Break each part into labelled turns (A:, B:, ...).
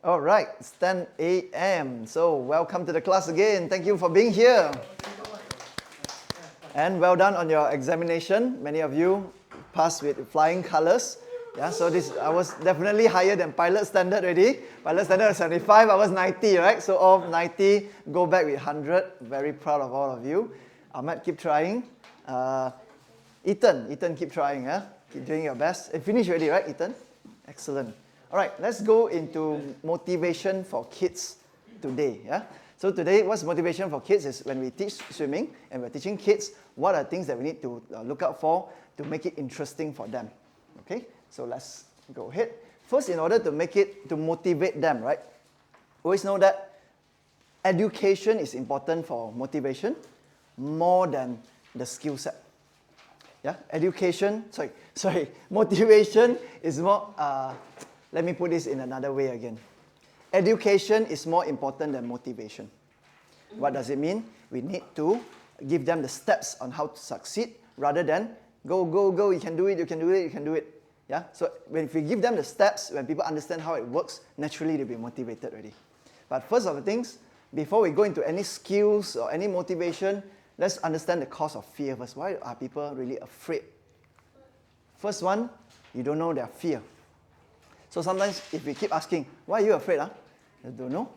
A: All right, it's 10 a.m. So welcome to the class again. Thank you for being here. And well done on your examination. Many of you passed with flying colors. Yeah, so I was definitely higher than pilot standard already. Pilot standard was 75, I was 90, right? So all 90 go back with 100. Very proud of all of you. Ahmed, keep trying. Ethan, keep trying. Keep doing your best. Finish already, right, Ethan? Excellent. All right, let's go into motivation for kids today. Yeah. So today, what's motivation for kids is when we teach swimming and we're teaching kids what are things that we need to look out for to make it interesting for them. Okay, so let's go ahead. First, in order to motivate them, right? Always know that education is important for motivation more than the skill set. Yeah, motivation is more, let me put this in another way again. Education is more important than motivation. What does it mean? We need to give them the steps on how to succeed rather than go, you can do it. Yeah? So if we give them the steps, when people understand how it works, naturally they'll be motivated already. But first of the things, before we go into any skills or any motivation, let's understand the cause of fear first. Why are people really afraid? First one, you don't know their fear. So sometimes if we keep asking, why are you afraid? You don't know.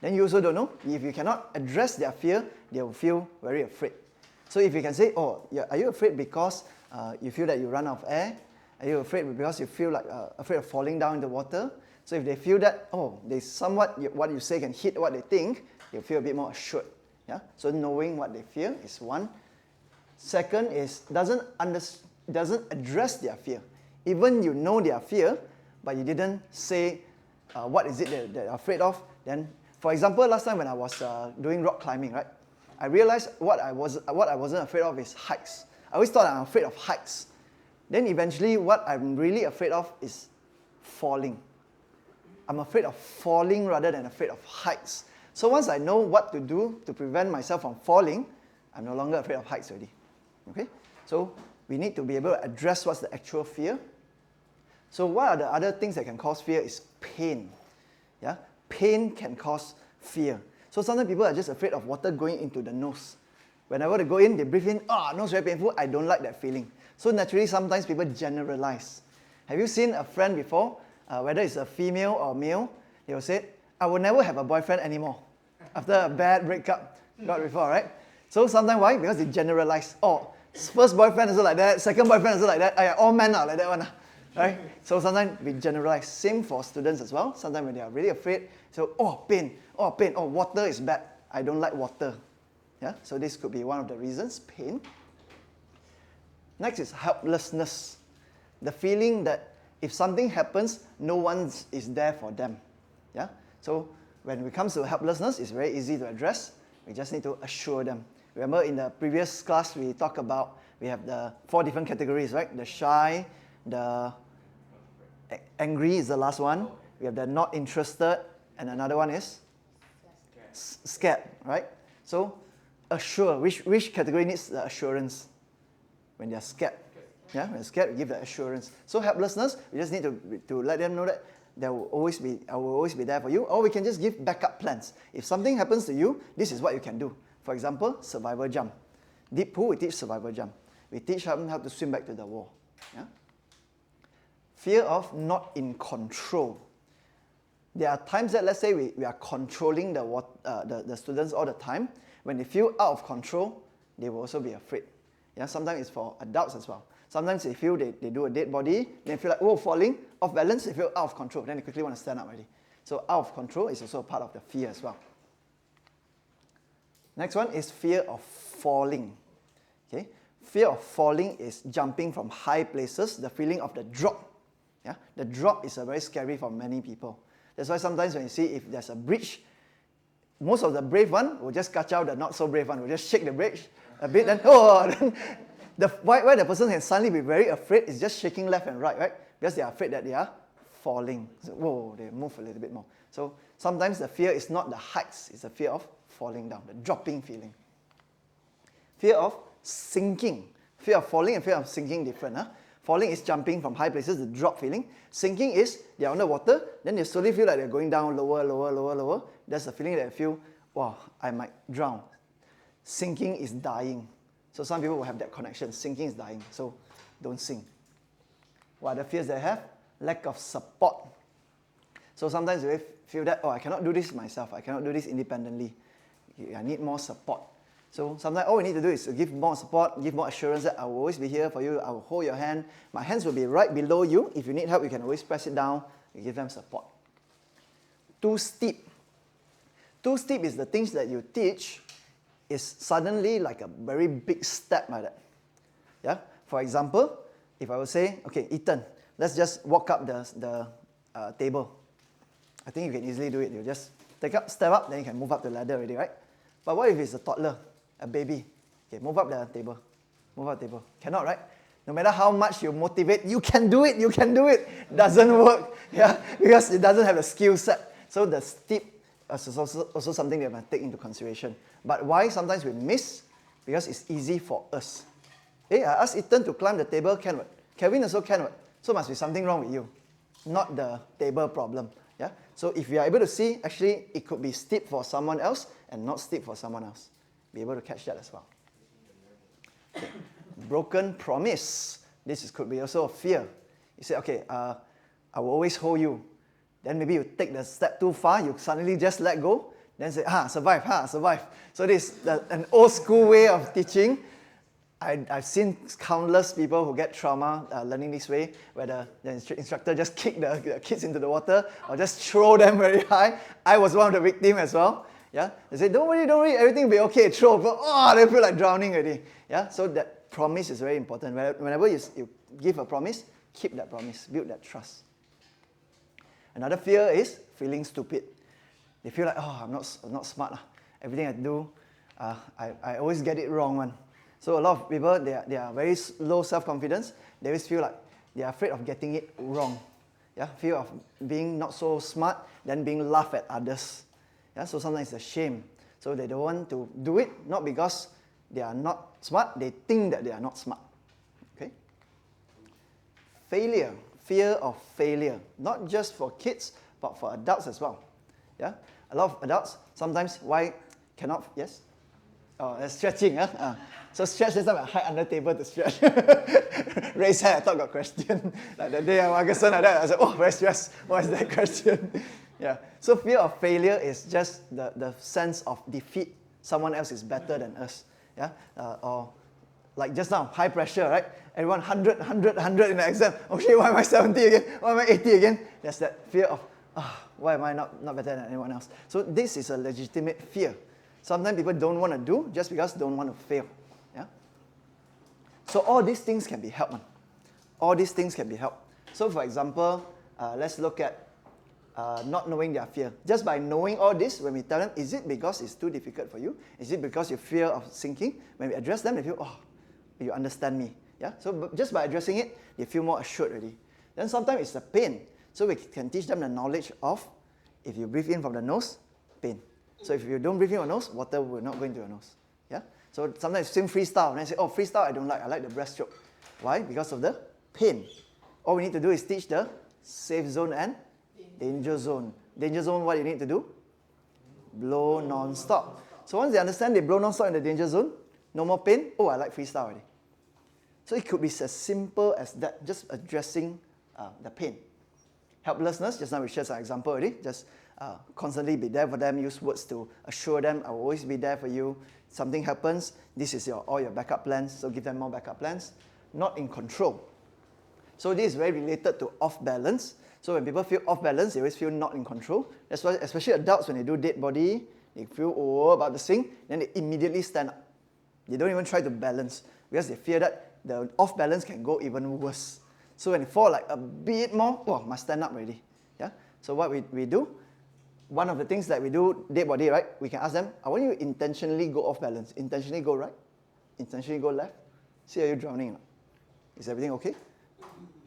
A: Then you also don't know. If you cannot address their fear, they will feel very afraid. So if you can say, are you afraid because you feel that you run out of air? Are you afraid because you feel like afraid of falling down in the water? So if they feel that, they somewhat, what you say can hit what they think, they'll feel a bit more assured. Yeah? So knowing what they fear is one. Second is doesn't address their fear. Even you know their fear, but you didn't say what is it that they're afraid of. Then, for example, last time when I was doing rock climbing, right, I realized what I wasn't afraid of is heights. I always thought I'm afraid of heights. Then eventually, what I'm really afraid of is falling. I'm afraid of falling rather than afraid of heights. So once I know what to do to prevent myself from falling, I'm no longer afraid of heights already. Okay? So we need to be able to address what's the actual fear. So what are the other things that can cause fear is pain. Yeah? Pain can cause fear. So sometimes people are just afraid of water going into the nose. Whenever they go in, they breathe in, nose very painful, I don't like that feeling. So naturally, sometimes people generalize. Have you seen a friend before, whether it's a female or male, they will say, I will never have a boyfriend anymore. After a bad breakup, got before, right? So sometimes why? Because they generalize. First boyfriend is like that, second boyfriend is like that, all men are like that one. Right? So sometimes we generalize. Same for students as well. Sometimes when they are really afraid, so pain, water is bad. I don't like water. Yeah? So this could be one of the reasons, pain. Next is helplessness. The feeling that if something happens, no one is there for them. Yeah? So when it comes to helplessness, it's very easy to address. We just need to assure them. Remember in the previous class, we talked about, we have the 4 different categories, right? The shy, the angry is the last one. We have the not interested, and another one is scared, right? So assure, which category needs the assurance? When they're scared. Yeah, when they're scared, we give the assurance. So helplessness, we just need to let them know that I will always be there for you, or we can just give backup plans. If something happens to you, this is what you can do. For example, survival jump. Deep pool, we teach survival jump. We teach them how to swim back to the wall. Yeah? Fear of not in control. There are times that, let's say, we are controlling the students all the time. When they feel out of control, they will also be afraid. Yeah? Sometimes it's for adults as well. Sometimes they feel they do a dead body, they feel like, falling, off balance, they feel out of control. Then they quickly want to stand up already. So out of control is also a part of the fear as well. Next one is fear of falling. Okay? Fear of falling is jumping from high places, the feeling of the drop. Yeah? The drop is very scary for many people. That's why sometimes when you see if there's a bridge, most of the brave one will just catch out the not so brave one, will just shake the bridge a bit, then why the person can suddenly be very afraid is just shaking left and right? Because they are afraid that they are falling. So, they move a little bit more. So sometimes the fear is not the heights, it's the fear of falling down, the dropping feeling. Fear of sinking. Fear of falling and fear of sinking different. Falling is jumping from high places, the drop feeling. Sinking is they're underwater, then they slowly feel like they're going down lower, lower, lower, lower. That's the feeling that they feel, wow, I might drown. Sinking is dying. So some people will have that connection. Sinking is dying, so don't sink. What are the fears they have? Lack of support. So sometimes they feel that, I cannot do this myself. I cannot do this independently. I need more support. So sometimes all we need to do is to give more support, give more assurance that I will always be here for you. I will hold your hand. My hands will be right below you. If you need help, you can always press it down. You give them support. Too steep. Too steep is the things that you teach is suddenly like a very big step like that. Yeah? For example, if I would say, okay, Ethan, let's just walk up the table. I think you can easily do it. You just step up, then you can move up the ladder already, right? But what if it's a toddler, a baby? Okay, move up the table. Move up the table. Cannot, right? No matter how much you motivate, you can do it. Doesn't work, yeah, because it doesn't have the skill set. So the steep is also something that we must take into consideration. But why sometimes we miss? Because it's easy for us. Hey, I asked Ethan to climb the table, can what? Kevin also can what? So must be something wrong with you, not the table problem. Yeah? So if you are able to see, actually it could be steep for someone else and not steep for someone else. Be able to catch that as well. Okay. Broken promise. This could be also a fear. You say, okay, I will always hold you. Then maybe you take the step too far, you suddenly just let go. Then say, survive. So this is an old school way of teaching. I've seen countless people who get trauma learning this way, where the instructor just kick the kids into the water or just throw them very high. I was one of the victims as well. Yeah, they say, don't worry, everything will be okay, throw. But they feel like drowning already. Yeah, so that promise is very important. Whenever you give a promise, keep that promise, build that trust. Another fear is feeling stupid. They feel like, I'm not smart. Everything I do, I always get it wrong one. So a lot of people, they are very low self-confidence. They always feel like they are afraid of getting it wrong. Yeah, fear of being not so smart, then being laughed at others. Yeah, so sometimes it's a shame. So they don't want to do it, not because they are not smart, they think that they are not smart. Okay? Failure, fear of failure, not just for kids, but for adults as well. Yeah, a lot of adults sometimes why cannot, yes? Stretching, huh? So stretch, this time I hide under the table to stretch. Raise hand, I thought got question. Like the day I was like that, I was like, very stressed. What is that question? Yeah. So fear of failure is just the sense of defeat. Someone else is better than us. Yeah. Or like just now, high pressure, right? Everyone 100 in the exam. Okay, why am I 70 again? Why am I 80 again? There's that fear of, why am I not better than anyone else? So this is a legitimate fear. Sometimes people don't want to do just because they don't want to fail. Yeah? So all these things can be helped. All these things can be helped. So for example, let's look at not knowing their fear. Just by knowing all this, when we tell them, is it because it's too difficult for you? Is it because you fear of sinking? When we address them, they feel, you understand me. Yeah? So just by addressing it, they feel more assured already. Then sometimes it's the pain. So we can teach them the knowledge of, if you breathe in from the nose, pain. So if you don't breathe in your nose, water will not go into your nose. Yeah? So sometimes swim freestyle, and I say, freestyle I don't like. I like the breaststroke. Why? Because of the pain. All we need to do is teach the safe zone and danger zone. Danger zone, what you need to do? Blow non-stop. So once they understand they blow non-stop in the danger zone, no more pain. I like freestyle already. So it could be as simple as that, just addressing the pain. Helplessness, just now we shared some example already. Just constantly be there for them, use words to assure them, I will always be there for you. Something happens, this is all your backup plans, so give them more backup plans. Not in control. So this is very related to off balance. So when people feel off balance, they always feel not in control. That's why, especially adults, when they do dead body, they feel about to sink, then they immediately stand up. They don't even try to balance because they fear that the off balance can go even worse. So when they fall like a bit more, must stand up already. Yeah. So what we do, one of the things that we do, dead body, right? We can ask them, I want you to intentionally go off balance. Intentionally go right. Intentionally go left. See, are you drowning or not? Is everything okay?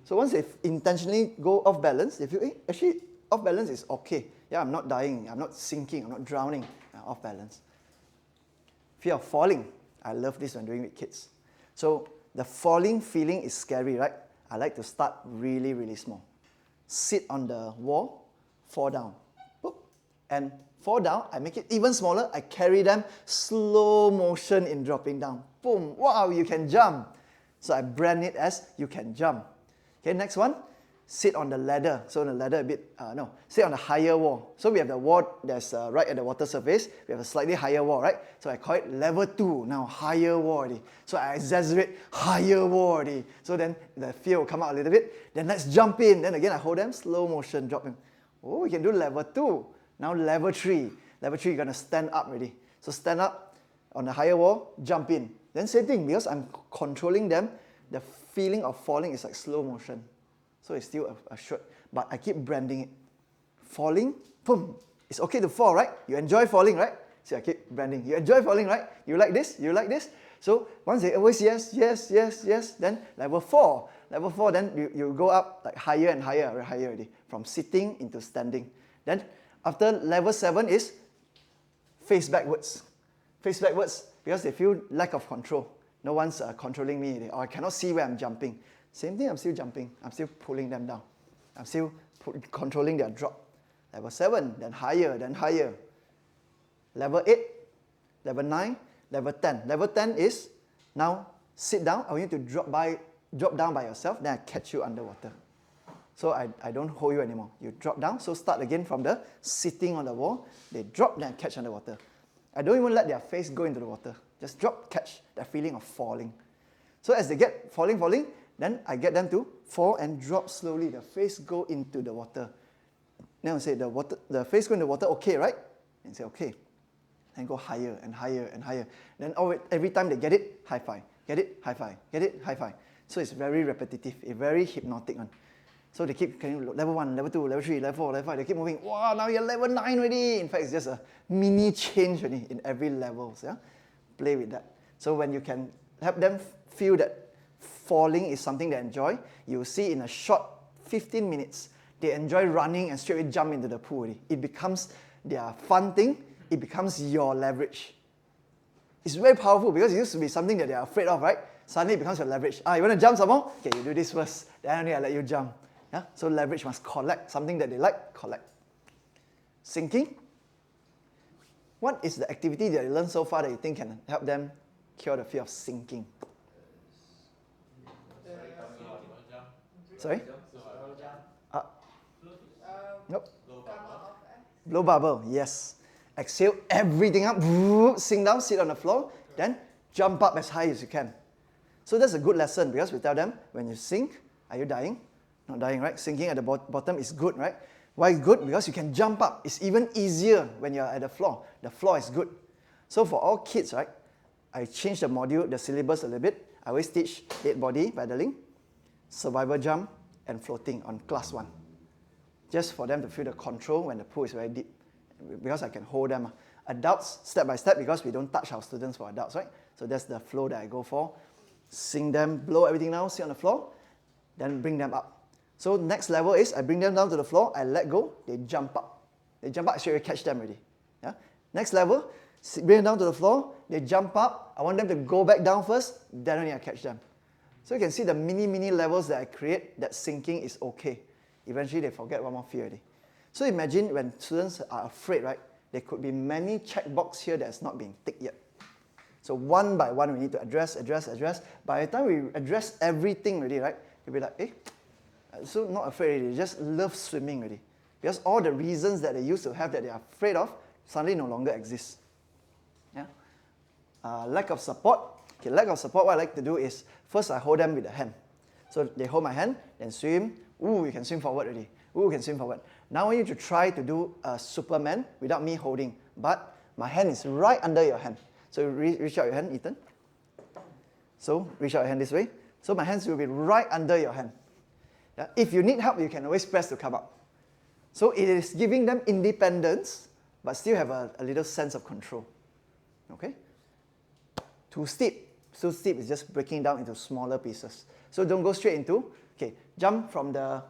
A: So once they intentionally go off balance, they feel, actually, off balance is okay. Yeah, I'm not dying. I'm not sinking. I'm not drowning. I'm off balance. Fear of falling. I love this when doing with kids. So the falling feeling is scary, right? I like to start really, really small. Sit on the wall, fall down. Boop, and fall down, I make it even smaller. I carry them slow motion in dropping down. Boom, wow, you can jump. So I brand it as you can jump. Okay, next one, sit on the ladder. So on the ladder a bit, sit on the higher wall. So we have the wall that's right at the water surface. We have a slightly higher wall, right? So I call it level 2, now higher wall already. So I exaggerate higher wall already. So then the fear will come out a little bit. Then let's jump in. Then again, I hold them, slow motion, drop them. Oh, we can do level 2. Now level 3. Level 3, you're going to stand up already. So stand up on the higher wall, jump in. Then same thing, because I'm controlling them, the feeling of falling is like slow motion. So it's still a short, but I keep branding it. Falling, boom. It's okay to fall, right? You enjoy falling, right? So I keep branding. You enjoy falling, right? You like this? You like this? So once they always yes, yes, yes, yes, then level 4. Level 4, then you go up like higher and higher already, from sitting into standing. Then after level 7 is face backwards. Face backwards because they feel lack of control. No one's controlling me, or I cannot see where I'm jumping. Same thing, I'm still jumping. I'm still pulling them down. I'm still controlling their drop. Level 7, then higher, then higher. Level 8, level 9, level 10. Level 10 is now sit down. I want you to drop down by yourself, then I catch you underwater. So I don't hold you anymore. You drop down, so start again from the sitting on the wall. They drop, then I catch underwater. I don't even let their face go into the water. Just drop, catch, that feeling of falling. So as they get falling, then I get them to fall and drop slowly. The face go into the water. Then I say, the face go into the water, okay, right? And say, okay. And go higher and higher and higher. Then every time they get it, high five. Get it, high five. Get it, high five. So it's very repetitive, it's very hypnotic one. So they keep level 1, level 2, level 3, level 4, level 5. They keep moving. Wow, now you're level 9 already. In fact, it's just a mini change already in every level. Yeah? Play with that. So when you can help them feel that falling is something they enjoy, you see in a short 15 minutes, they enjoy running and straight away jump into the pool already. It becomes their fun thing. It becomes your leverage. It's very powerful because it used to be something that they are afraid of, right? Suddenly it becomes your leverage. You want to jump some more? Okay, you do this first. Then only I let you jump. Yeah? So leverage must collect. Something that they like, collect. Sinking. What is the activity that you learned so far that you think can help them cure the fear of sinking? Sorry? Nope. Blow bubble, yes. Exhale everything up, sink down, sit on the floor, then jump up as high as you can. So that's a good lesson because we tell them, when you sink, are you dying? Not dying, right? Sinking at the bottom is good, right? Why good? Because you can jump up. It's even easier when you're at the floor. The floor is good. So for all kids, right, I changed the module, the syllabus a little bit. I always teach dead body paddling, survival jump, and floating on class 1. Just for them to feel the control when the pool is very deep. Because I can hold them. Adults, step by step, because we don't touch our students for adults, right? So that's the flow that I go for. Sing them, blow everything down, sit on the floor, then bring them up. So next level is I bring them down to the floor, I let go, they jump up. They jump up, I straight away catch them already. Yeah? Next level, bring them down to the floor, they jump up, I want them to go back down first, then only I catch them. So you can see the mini levels that I create, that sinking is okay. Eventually they forget one more fear already. So imagine when students are afraid, right? There could be many checkbox here that's not being ticked yet. So one by one we need to address. By the time we address everything already, right? You'll be like, so not afraid already, they just love swimming already. Because all the reasons that they used to have that they are afraid of suddenly no longer exist. Yeah? Lack of support. Okay, lack of support, what I like to do is, first I hold them with the hand. So they hold my hand, then swim. Ooh, you can swim forward already. Ooh, you can swim forward. Now I want you to try to do a Superman without me holding. But my hand is right under your hand. So reach out your hand, Ethan. So reach out your hand this way. So my hands will be right under your hand. Yeah? If you need help, you can always press to come up. So it is giving them independence, but still have a little sense of control. Okay? Too steep. So steep is just breaking down into smaller pieces. So don't go straight into, okay, jump from the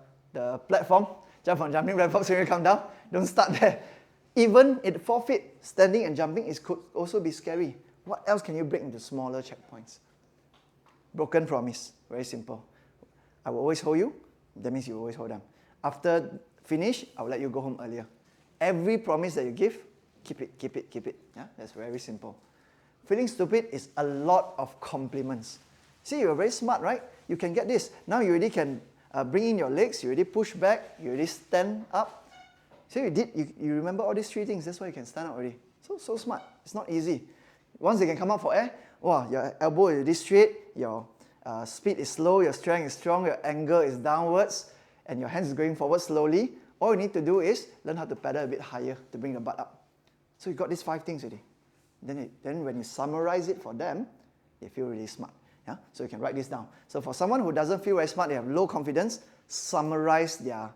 A: platform, jump from jumping platform, so you come down. Don't start there. Even at 4 feet, standing and jumping could also be scary. What else can you break into smaller checkpoints? Broken promise, very simple. I will always hold you. That means you always hold them. After finish, I will let you go home earlier. Every promise that you give, keep it, keep it, keep it. Yeah, that's very simple. Feeling stupid is a lot of compliments. See, you're very smart, right? You can get this. Now you already can bring in your legs, you already push back, you already stand up. See, you remember all these three things, that's why you can stand up already. So smart. It's not easy. Once you can come up for air, wow, your elbow is already straight, your speed is slow, your strength is strong, your angle is downwards, and your hands is going forward slowly. All you need to do is learn how to pedal a bit higher to bring the butt up. So you got these 5 things already. Then when you summarize it for them, they feel really smart. Yeah? So you can write this down. So for someone who doesn't feel very smart, they have low confidence, summarize their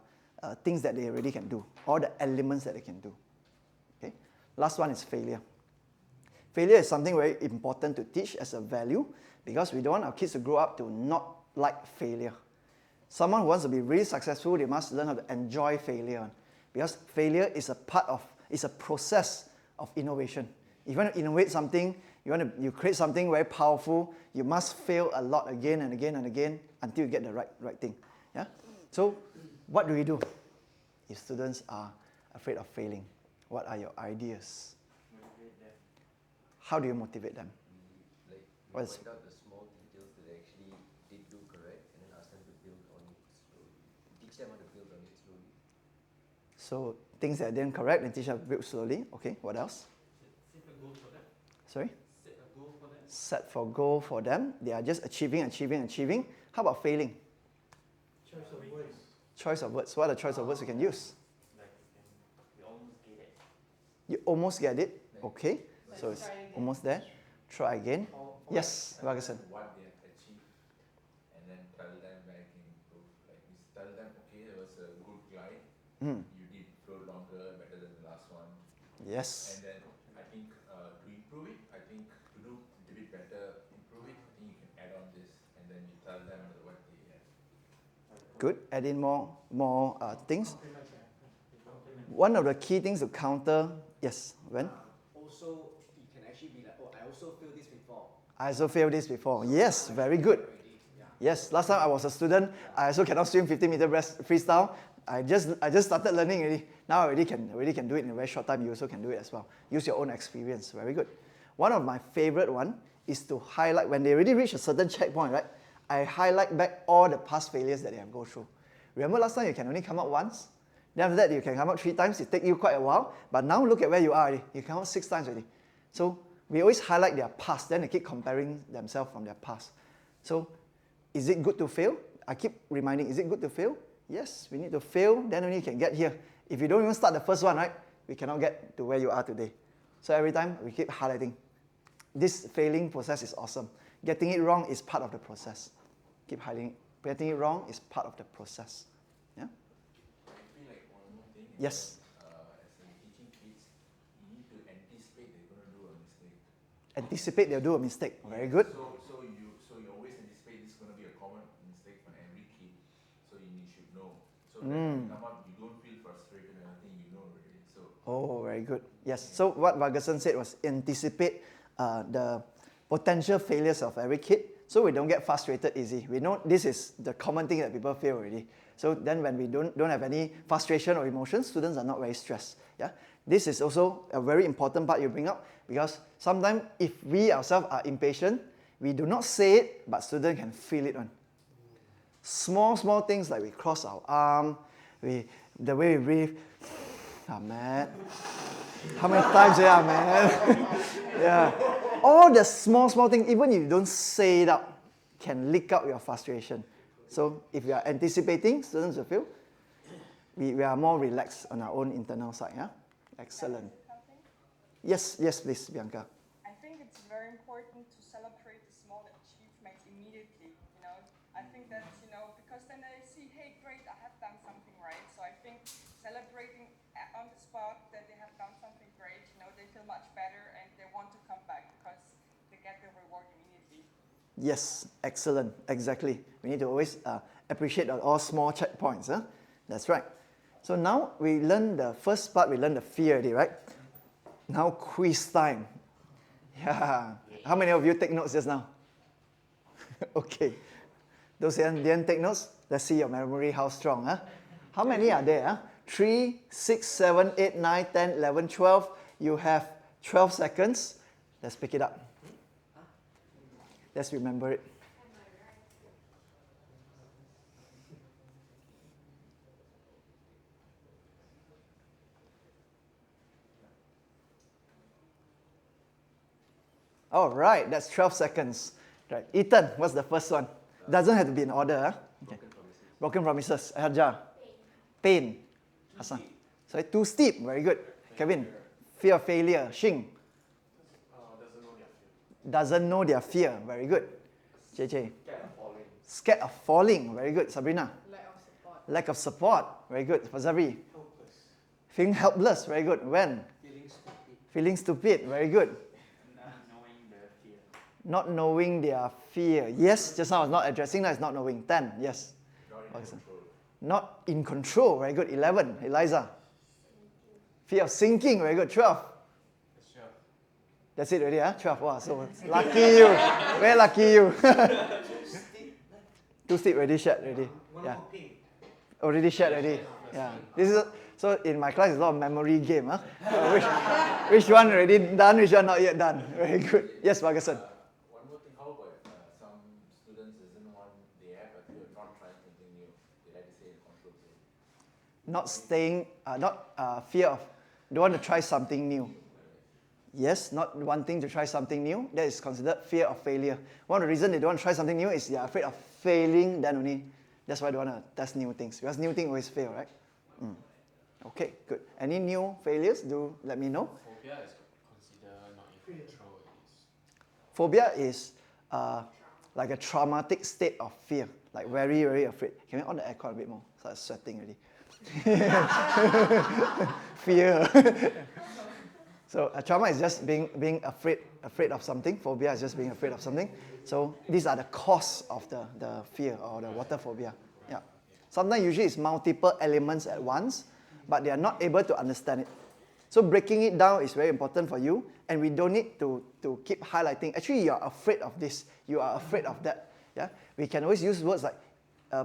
A: things that they already can do, all the elements that they can do. Okay? Last one is failure. Failure is something very important to teach as a value because we don't want our kids to grow up to not like failure. Someone who wants to be really successful, they must learn how to enjoy failure. Because failure is a process of innovation. If you want to innovate something, you create something very powerful, you must fail a lot again and again and again until you get the right thing. Yeah? So what do we do if students are afraid of failing? What are your ideas?
B: Motivate them.
A: How do you motivate them?
B: Like point out the small details that they actually did do correct and then ask them to build on it slowly. Teach them how to build on it slowly.
A: So things that didn't correct and teach them to build slowly. Okay, what else?
C: Set a goal for them.
A: Sorry?
C: Set a goal for them.
A: Set for goal for them. They are just achieving. How about failing?
C: Choice of words.
A: Choice of words. What are the choice of words you can use?
C: Like we almost get it.
A: You almost get it. Okay.
D: Let's
A: So it's
D: try again.
A: almost there. Try again. Yes, Ferguson.
E: What they have achieved, and then tell them like improve. Like you tell them, okay, it was a good glide.
A: Mm.
E: You did flow longer, better than the last one.
A: Yes.
E: And then I think to improve it, I think to do a bit better, improve it. I think you can add on this, and then you tell them what they have.
A: Good. Add in more things.
C: Compliment, yeah. Compliment.
A: One of the key things to counter. Yes. When?
B: Also, you can actually be like, oh, I also feel this before.
A: I also failed this before. Yes. Very good.
B: Yeah.
A: Yes. Last time I was a student, I also cannot swim 50-meter breast freestyle. I just started learning already. Now I already can do it in a very short time. You also can do it as well. Use your own experience. Very good. One of my favorite one is to highlight when they already reach a certain checkpoint, right? I highlight back all the past failures that they have gone through. Remember last time you can only come up once? Then after that you can come up 3 times. It takes you quite a while. But now look at where you are already. You come up 6 times already. So we always highlight their past. Then they keep comparing themselves from their past. So is it good to fail? I keep reminding, is it good to fail? Yes, we need to fail, then only you can get here. If you don't even start the first one, right, we cannot get to where you are today. So every time we keep highlighting. This failing process is awesome. Getting it wrong is part of the process. Keep highlighting. Getting it wrong is part of the process. Yeah?
E: I feel like one more thing. Is
A: Yes.
E: that, as in teaching kids, you need to anticipate they're going to do a mistake.
A: Anticipate they'll do a mistake. Very good.
E: So you always anticipate this is going to be a common mistake for every kid. So you should know. So that when you come up, you don't feel frustrated and everything. You know already. So
A: Oh, very good. Yes. So what Ferguson said was anticipate the potential failures of every kid, so we don't get frustrated easy. We know this is the common thing that people feel already. So then when we don't have any frustration or emotion, students are not very stressed. Yeah. This is also a very important part you bring up because sometimes if we ourselves are impatient, we do not say it, but students can feel it on. Small things like we cross our arm, the way we breathe. Ah, man. How many times yeah, man? Yeah. All the small things, even if you don't say it out, can leak out your frustration. So if we are anticipating, students will feel we are more relaxed on our own internal side. Yeah? Excellent.
D: Something?
A: Yes, please, Bianca.
D: I think it's very important to celebrate the small achievements immediately. I think that's because then they see, hey, great, I have done something right. So I think celebrating on the spot that they have done something great, they feel much better and they want to come back because they get the reward immediately.
A: Yes, excellent. Exactly. We need to always appreciate all small checkpoints. Huh? That's right. So now we learn the first part, we learn the fear already, right? Now quiz time. Yeah. How many of you take notes just now? Okay. Those who didn't take notes, Let's see your memory how strong. Huh? How many are there? Huh? 3, 6, 7, 8, 9, 10, 11, 12. You have 12 seconds. Let's pick it up. Let's remember it. All right, that's 12 seconds. Right, Ethan, what's the first one? Doesn't have to be in order. Huh? Okay. Broken promises. Hajar. Pain. Hassan. Sorry, too steep. Very good. Kevin. Fear of failure. Shing. Doesn't know their fear. Very good. JJ. Scared of falling. Very good. Sabrina. Lack of support. Very good. Fazavi. Feeling helpless. Very good. When? Feeling stupid. Very good. Not knowing their fear. Yes, just now I was not addressing, now it's not knowing. 10, yes. Not in control. Very good. 11, Eliza. Fear of sinking. Very good. 12. That's it already, huh? 12. Wow, so lucky you. Very lucky you. Two steep already shared already. Yeah. Already shared already. Yeah. This is so in my class it's a lot of memory game, huh? Which one already done, which one not yet done. Very good. Yes, Ferguson.
E: One more thing, how about some students isn't one, they have a fear of not trying something new. They like to stay in the comfort zone.
A: Not staying, fear of, don't want to try something new. Yes, not wanting to try something new, that is considered fear of failure. One of the reasons they don't want to try something new is they are afraid of failing, then only, that's why they want to test new things. Because new things always fail, right? Okay, good. Any new failures, do let me know.
F: Phobia is considered not in control.
A: Phobia is like a traumatic state of fear, like very, very afraid. Can we on the aircon a bit more? Start sweating already. Fear. So a trauma is just being afraid of something. Phobia is just being afraid of something. So these are the cause of the fear or the water phobia. Yeah. Sometimes usually it's multiple elements at once, but they are not able to understand it. So breaking it down is very important for you, and we don't need to keep highlighting. Actually, you are afraid of this. You are afraid of that. Yeah. We can always use words like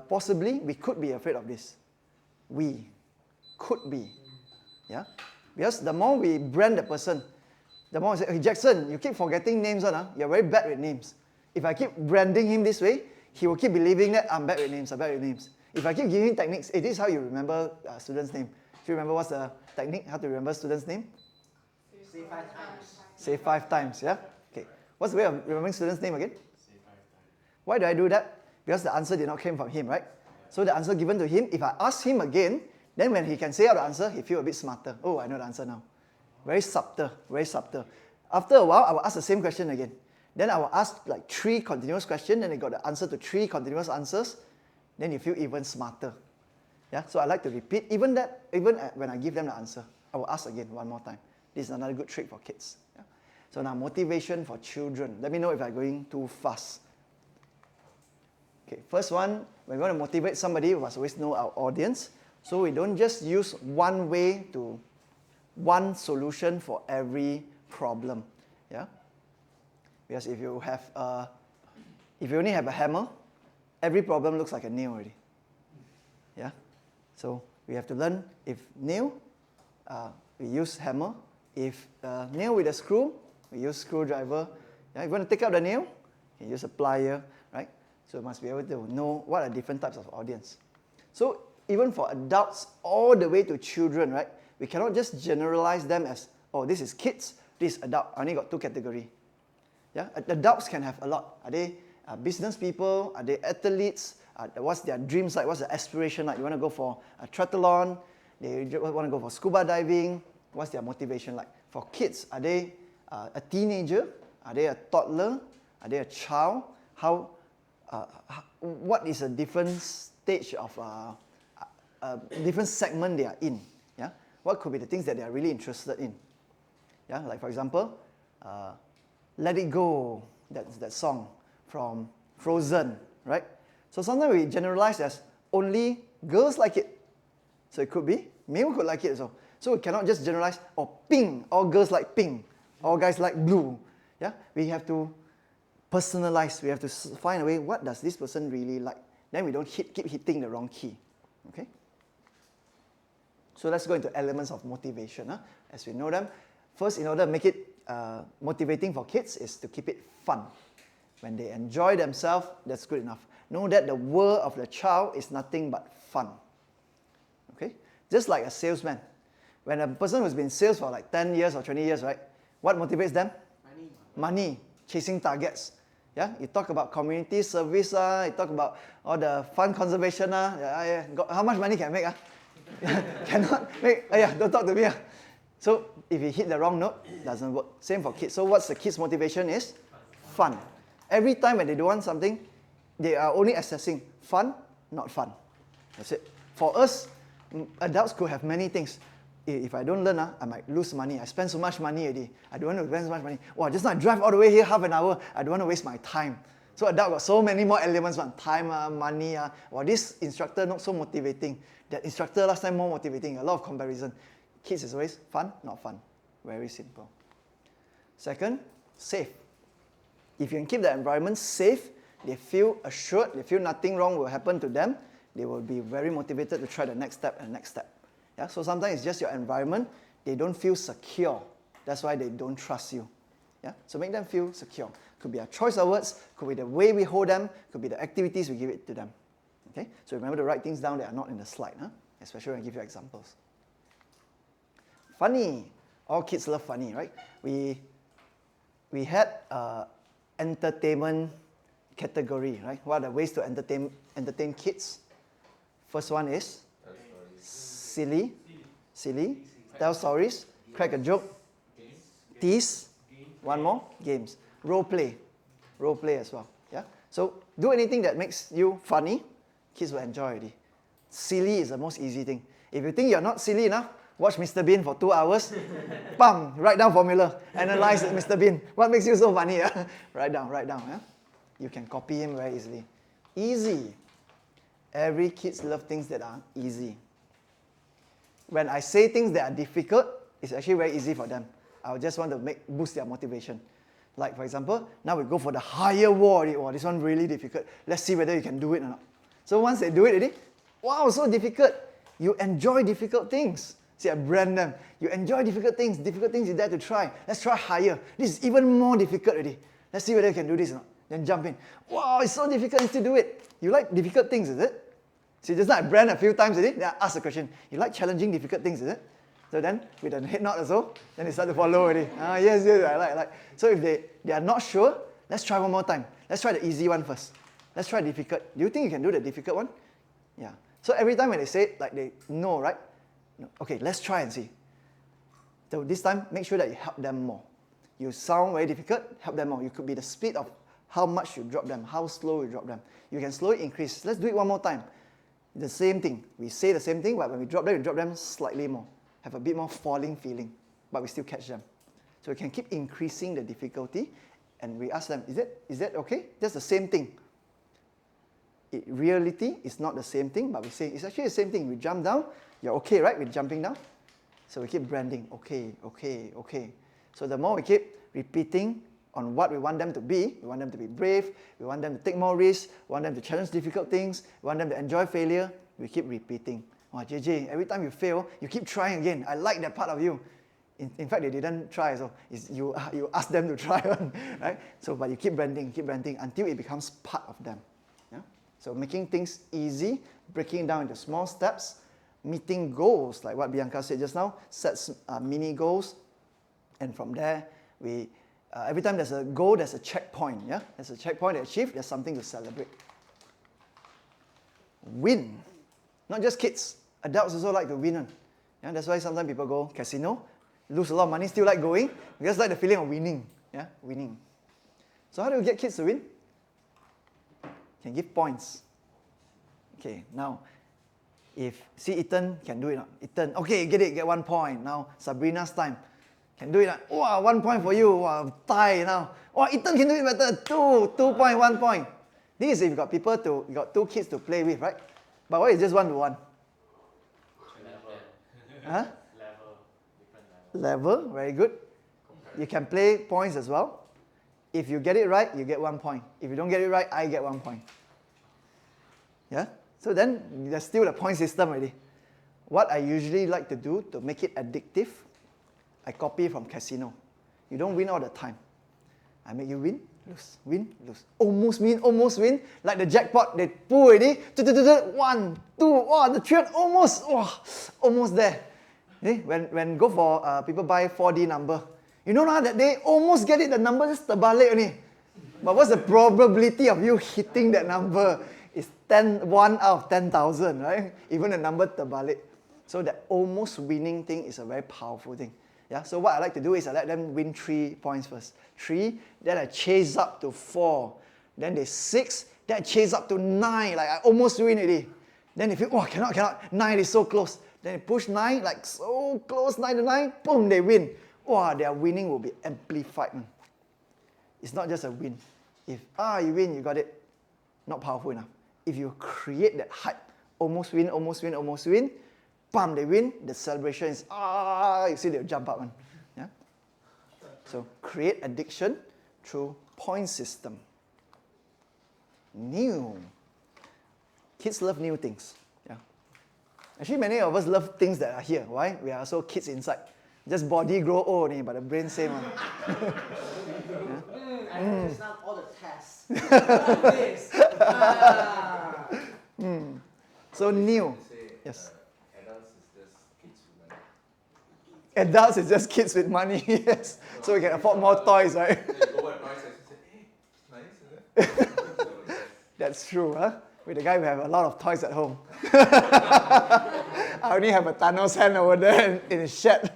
A: possibly we could be afraid of this. We could be. Yeah. Because the more we brand the person, the more we say, hey, Jackson, you keep forgetting names, you're very bad with names. If I keep branding him this way, he will keep believing that I'm bad with names, I'm bad with names. If I keep giving techniques, this is how you remember student's name. Do you remember what's the technique, how to remember student's name?
G: Say 5 times.
A: Say 5 times, yeah? Okay. What's the way of remembering student's name again?
F: Say 5 times.
A: Why do I do that? Because the answer did not come from him, right? So the answer given to him, if I ask him again, then when he can say out the answer, he feels a bit smarter. Oh, I know the answer now. Very subtle, very subtle. After a while, I will ask the same question again. Then I will ask like 3 continuous questions, then I got the answer to 3 continuous answers. Then you feel even smarter. Yeah, so I like to repeat. Even when I give them the answer, I will ask again one more time. This is another good trick for kids. Yeah? So now motivation for children. Let me know if I'm going too fast. Okay, first one, when we want to motivate somebody, we must always know our audience. So we don't just use one solution for every problem. Yeah? Because if you only have a hammer, every problem looks like a nail already. Yeah? So we have to learn if nail, we use hammer. If nail with a screw, we use screwdriver. Yeah? If you want to take out the nail, you use a plier, right? So you must be able to know what are different types of audience. So even for adults all the way to children, right? We cannot just generalize them as, oh, this is kids, this is adult. I only got 2 categories. Yeah? Adults can have a lot. Are they business people? Are they athletes? What's their dreams like? What's their aspiration like? You want to go for a triathlon? They want to go for scuba diving? What's their motivation like? For kids, are they a teenager? Are they a toddler? Are they a child? What is a different stage of different segment they are in? Yeah? What could be the things that they are really interested in? Yeah? Like for example, Let It Go, that song from Frozen, right? So sometimes we generalize as only girls like it. So it could be male could like it also. So we cannot just generalize, pink, all girls like pink, all guys like blue. Yeah? We have to personalize. We have to find a way, what does this person really like? then we don't keep hitting the wrong key. Okay? So let's go into elements of motivation. As we know them, first, in order to make it motivating for kids is to keep it fun. When they enjoy themselves, that's good enough. Know that the world of the child is nothing but fun. Okay? Just like a salesman. When a person who's been in sales for like 10 years or 20 years, right? What motivates them? Money. Chasing targets. Yeah? You talk about community service, you talk about all the fund conservation. How much money can I make? Cannot make. Don't talk to me. So if you hit the wrong note, it doesn't work. Same for kids. So what's the kids' motivation is? Fun. Every time when they do want something, they are only assessing fun, not fun. That's it. For us, adults could have many things. If I don't learn, I might lose money. I spend so much money already. I don't want to spend so much money. Wow, just now I drive all the way here half an hour. I don't want to waste my time. So adult got so many more elements, time, money. Wow, this instructor not so motivating. That instructor last time more motivating. A lot of comparison. Kids is always fun, not fun. Very simple. Second, safe. If you can keep the environment safe, they feel assured, they feel nothing wrong will happen to them, they will be very motivated to try the next step and next step. Yeah? So sometimes it's just your environment, they don't feel secure. That's why they don't trust you. Yeah? So make them feel secure. Could be our choice of words, could be the way we hold them, could be the activities we give it to them. Okay? So remember to write things down that are not in the slide, especially when I give you examples. Funny. All kids love funny, right? We had entertainment category, right? What are the ways to entertain kids? First one is silly, tell stories, crack a joke, tease, one more, games, role play as well. Yeah. So do anything that makes you funny, kids will enjoy already. Silly is the most easy thing. If you think you're not silly enough, watch Mr. Bean for 2 hours. Bam! Write down formula. Analyze Mr. Bean. What makes you so funny? Write down. Yeah? You can copy him very easily. Easy. Every kids love things that are easy. When I say things that are difficult, it's actually very easy for them. I just want to boost their motivation. Like for example, now we go for the higher wall. Oh, this one really difficult. Let's see whether you can do it or not. So once they do it already, wow, so difficult. You enjoy difficult things. See, I brand them. You enjoy difficult things you dare to try. Let's try higher. This is even more difficult already. Let's see whether you can do this or not. Then jump in. Wow, it's so difficult, you still do it. You like difficult things, is it? See, just now I brand a few times already, then I ask the question, you like challenging difficult things, is it? So then, with a head nod also, then they start to follow already. Yes, I like. So if they are not sure, let's try one more time. Let's try the easy one first. Let's try difficult. Do you think you can do the difficult one? Yeah. So every time when they say it, like they know, right? No. Okay, let's try and see. So this time, make sure that you help them more. You sound very difficult, help them more. You could be the speed of how much you drop them, how slow you drop them. You can slowly increase. Let's do it one more time. The same thing. We say the same thing, but when we drop them slightly more. Have a bit more falling feeling, but we still catch them. So we can keep increasing the difficulty, and we ask them, is that okay? That's the same thing. In reality, it's not the same thing, but we say, it's actually the same thing. We jump down, you're okay, right, with jumping down? So we keep branding, okay. So the more we keep repeating on what we want them to be, we want them to be brave, we want them to take more risks, we want them to challenge difficult things, we want them to enjoy failure, we keep repeating. Oh, JJ, every time you fail, you keep trying again. I like that part of you. In fact, they didn't try, so you ask them to try one, right? So, but you keep branding until it becomes part of them. Yeah? So making things easy, breaking down into small steps, meeting goals, like what Bianca said just now, sets mini goals, and from there, we every time there's a goal, there's a checkpoint. Yeah, there's a checkpoint to achieve. There's something to celebrate. Win, not just kids. Adults also like to win. Yeah, that's why sometimes people go casino, lose a lot of money, still like going, because like the feeling of winning. Yeah, winning. So how do you get kids to win? You can give points. Okay, now, if Ethan can do it, Ethan, okay, get 1 point. Now Sabrina's time. Can do it. Wow, 1 point for you. Wow, tie now. Oh, Ethan can do it better. 2 point, 1 point. This is if you got 2 kids to play with, right? But what is just 1-to-1? Huh? Level, very good. You can play points as well. If you get it right, you get 1 point. If you don't get it right, I get 1 point. Yeah? So then there's still a point system already. What I usually like to do to make it addictive, I copy from casino. You don't win all the time. I make you win, lose. Almost win. Like the jackpot, they pull already. 1, 2, oh, the trade almost there. When go for people buy 4D number, you know that they almost get it, the number just terbalik only. But what's the probability of you hitting that number? It's 1 out of 10,000, right? Even the number terbalik. So that almost winning thing is a very powerful thing. Yeah. So what I like to do is I let them win 3 points first. 3, then I chase up to 4. Then they 6, then I chase up to 9. Like I almost win already. Then they feel, oh, cannot. 9 is so close. Then they push 9, like so close, 9 to 9. Boom, they win. Wow, their winning will be amplified. Man. It's not just a win. If you win, you got it. Not powerful enough. If you create that hype, almost win, bam, they win, the celebration is, you see they'll jump up. Man. Yeah? So create addiction through point system. New. Kids love new things. Yeah. Actually, many of us love things that are here. Why? We are also kids inside. Just body grow old only, but the brain same one.
G: I heard just now all the tests. This.
A: So new.
E: Say,
A: Yes.
E: adults is just kids with money.
A: Adults is just kids with money, yes. So we can afford more toys, right?
E: Then you go buy toys and say, hey, nice, isn't it? So, yes.
A: That's true, huh? With the guy who have a lot of toys at home. I only have a Thanos hand over there in his shed.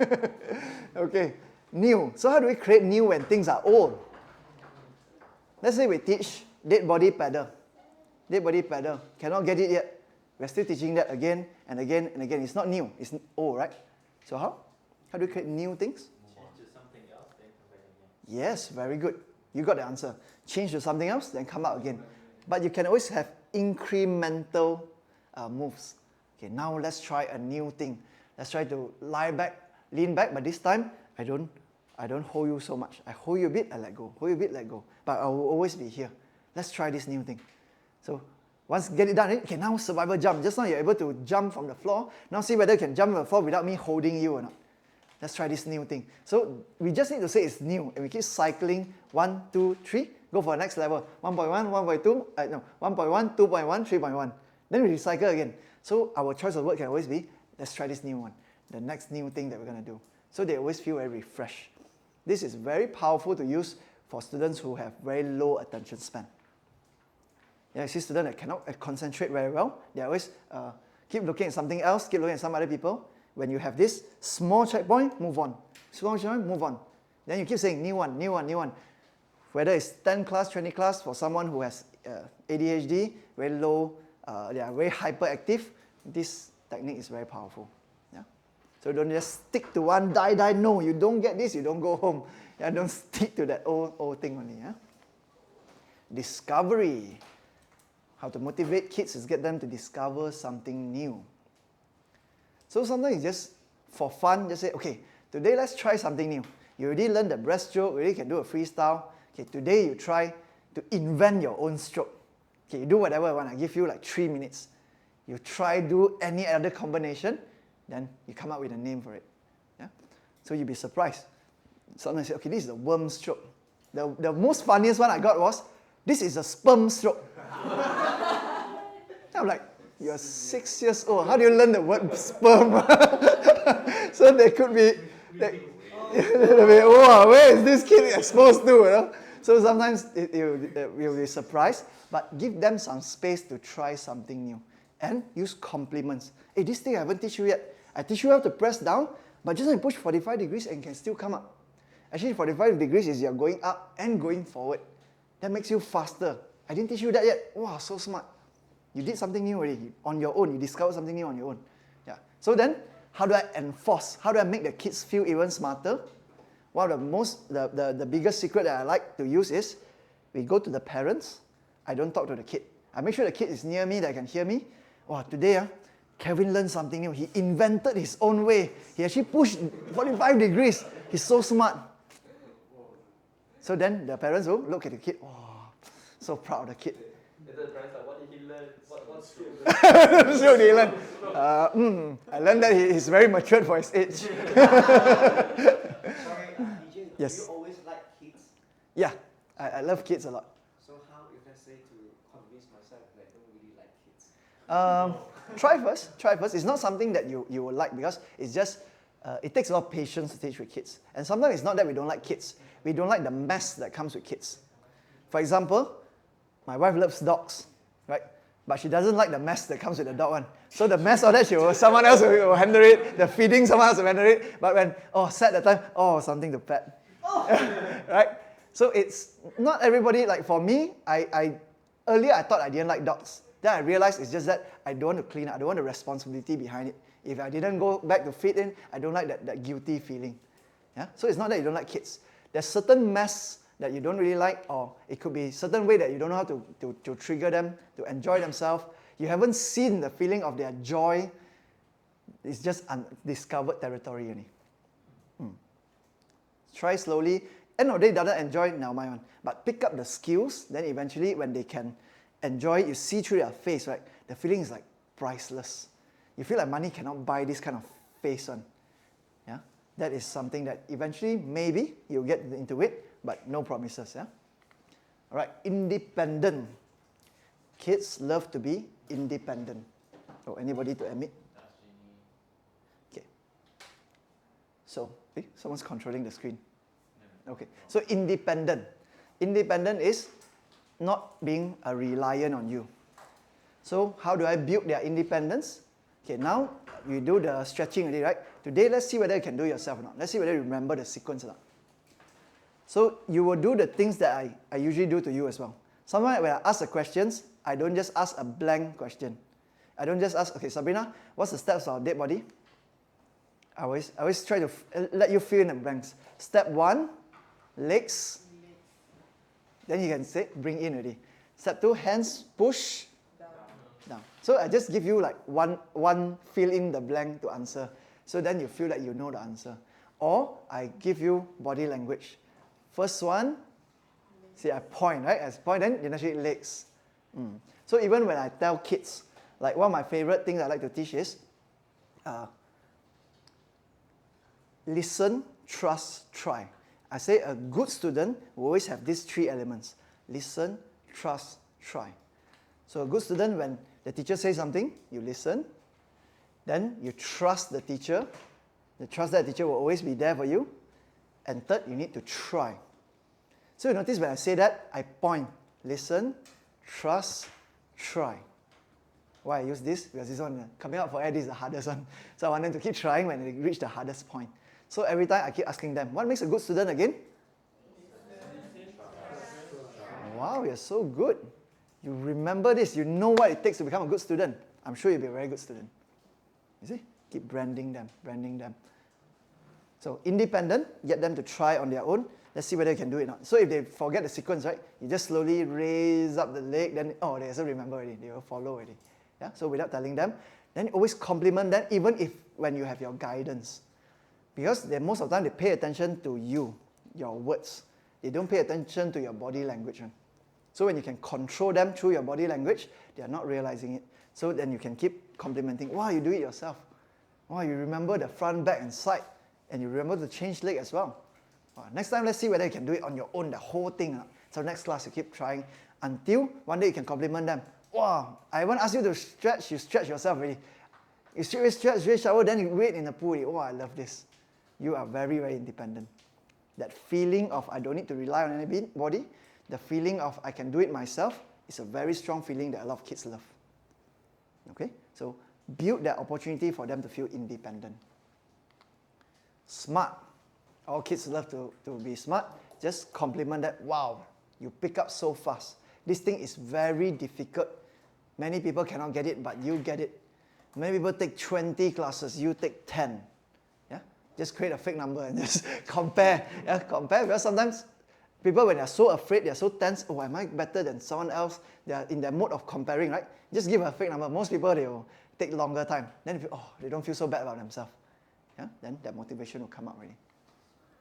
A: Okay, new. So how do we create new when things are old? Let's say we teach dead body paddle. Dead body paddle. Cannot get it yet. We're still teaching that again and again and again. It's not new. It's old, right? So how? How do we create new things?
C: Change to something else, then come back again.
A: Yes, very good. You got the answer. Change to something else, then come out again. But you can always have incremental moves. Okay, now let's try a new thing. Let's try to lean back, but this time I don't hold you so much. I hold you a bit, I let go. Hold you a bit, let go. But I will always be here. Let's try this new thing. So once get it done, okay, now survival jump. Just now you're able to jump from the floor. Now see whether you can jump from the floor without me holding you or not. Let's try this new thing. So we just need to say it's new, and we keep cycling 1, 2, 3. Go for the next level. 1.1, 1.2, 1.1, 2.1, 3.1. Then we recycle again. So our choice of word can always be, let's try this new one. The next new thing that we're going to do. So they always feel very refreshed. This is very powerful to use for students who have very low attention span. Yeah, you see students that cannot concentrate very well. They always keep looking at something else, keep looking at some other people. When you have this small checkpoint, move on. Small checkpoint, move on. Then you keep saying new one, new one, new one. Whether it's 10 class, 20 class, for someone who has ADHD, very low, they are very hyperactive, this technique is very powerful. Yeah? So don't just stick to one, die, no, you don't get this, you don't go home. Yeah, don't stick to that old thing only. Yeah? Discovery. How to motivate kids is get them to discover something new. So sometimes just for fun, just say, okay, today let's try something new. You already learned the breaststroke, you already can do a freestyle. Okay, today you try to invent your own stroke. Okay, you do whatever you want. I give you like 3 minutes. You try do any other combination, then you come up with a name for it. Yeah? So you'll be surprised. Sometimes you say, okay, this is the worm stroke. The most funniest one I got was, this is a sperm stroke. I'm like, you're 6 years old. How do you learn the word sperm? So there could be, oh, where is this kid exposed to? You know? So sometimes you'll be surprised, but give them some space to try something new. And use compliments. Hey, this thing I haven't teach you yet. I teach you how to press down, but just push 45 degrees and can still come up. Actually, 45 degrees is you're going up and going forward. That makes you faster. I didn't teach you that yet. Wow, so smart. You did something new already on your own. You discovered something new on your own. Yeah. So then, how do I enforce? How do I make the kids feel even smarter? One of the biggest secret that I like to use is, we go to the parents. I don't talk to the kid. I make sure the kid is near me, that can hear me. Wow, today, Kevin learned something new. He invented his own way. He actually pushed 45 degrees. He's so smart. So then the parents will look at the kid. Oh, so proud of the kid.
E: The
C: the parents like, what did he learn? What skill?
A: So did he learn? I learned that he's very matured for his age.
G: Sorry, EJ,
A: Yes.
G: do you always like kids?
A: Yeah, I love kids a lot.
G: So how, if let's say, to convince myself that I don't really like kids?
A: Try first. It's not something that you will like, because it's just, it takes a lot of patience to teach with kids. And sometimes it's not that we don't like kids. We don't like the mess that comes with kids. For example, my wife loves dogs, right? But she doesn't like the mess that comes with the dog one. So the mess of that, someone else will handle it. The feeding, someone else will handle it. But when, set the time, something to pet. Right? So it's not everybody, like for me, earlier I thought I didn't like dogs. Then I realized it's just that I don't want to clean up. I don't want the responsibility behind it. If I didn't go back to feed in, I don't like that guilty feeling. Yeah? So it's not that you don't like kids. There's certain mess that you don't really like, or it could be certain way that you don't know how to trigger them, to enjoy themselves. You haven't seen the feeling of their joy. It's just undiscovered territory. Try slowly. End of the day, doesn't enjoy, now my one. But pick up the skills, then eventually when they can enjoy it, you see through their face, right? The feeling is like priceless. You feel like money cannot buy this kind of face one. Yeah? That is something that eventually, maybe, you'll get into it, but no promises. Yeah? All right, independent. Kids love to be independent. Oh, anybody to admit? Okay. So, someone's controlling the screen. Okay, so independent. Independent is not being a reliant on you. So how do I build their independence? Okay, now you do the stretching already, right? Today, let's see whether you can do it yourself or not. Let's see whether you remember the sequence or not. So you will do the things that I usually do to you as well. Sometimes when I ask the questions, I don't just ask a blank question. I don't just ask, okay, Sabrina, what's the steps of our dead body? I always try to let you fill in the blanks. Step 1, legs. Then you can say, bring in already. Step 2, hands, push. Down. So I just give you like one fill in the blank to answer. So then you feel like you know the answer. Or I give you body language. First one, see I point, right? As point, then you actually legs. So even when I tell kids, like one of my favorite things I like to teach is, listen, trust, try. I say a good student will always have these 3 elements. Listen, trust, try. So a good student, when the teacher says something, you listen. Then you trust the teacher. You trust that the teacher will always be there for you. And third, you need to try. So you notice when I say that, I point. Listen, trust, try. Why I use this? Because this one, coming out for air, this is the hardest one. So I want them to keep trying when they reach the hardest point. So every time I keep asking them, what makes a good student again? Wow, you're so good. You remember this. You know what it takes to become a good student. I'm sure you'll be a very good student. You see? Keep branding them, branding them. So independent, get them to try on their own. Let's see whether you can do it or not. So if they forget the sequence, right, you just slowly raise up the leg, then, they also remember already. They will follow already. Yeah? So without telling them, then always compliment them, even if when you have your guidance. Because most of the time, they pay attention to you, your words. They don't pay attention to your body language. So when you can control them through your body language, they are not realizing it. So then you can keep complimenting. Wow, you do it yourself. Wow, you remember the front, back, and side. And you remember to change leg as well. Wow, next time, let's see whether you can do it on your own, the whole thing. So next class, you keep trying until one day you can compliment them. Wow, I won't ask you to stretch, you stretch yourself already. You stretch, shower, then you wait in the pool. Oh, I love this. You are very, very independent. That feeling of I don't need to rely on anybody, the feeling of I can do it myself is a very strong feeling that a lot of kids love. Okay? So build that opportunity for them to feel independent. Smart. All kids love to be smart. Just compliment that. Wow, you pick up so fast. This thing is very difficult. Many people cannot get it, but you get it. Many people take 20 classes, you take 10. Yeah? Just create a fake number and just compare. Yeah? Compare, because sometimes people, when they're so afraid, they're so tense, oh, am I better than someone else? They're in their mode of comparing, right? Just give a fake number. Most people, they will take longer time. Then they don't feel so bad about themselves. Yeah? Then that motivation will come up already.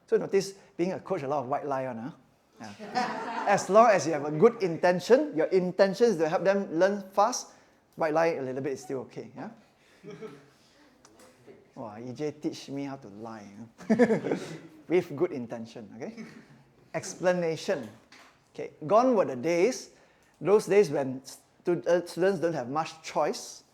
A: So notice, being a coach, a lot of white lie on. Yeah. As long as you have a good intention, your intention is to help them learn fast, white lie a little bit is still okay. Yeah? Wow, EJ teach me how to lie. With good intention, okay? Explanation. Okay, gone were the days, those days when students don't have much choice.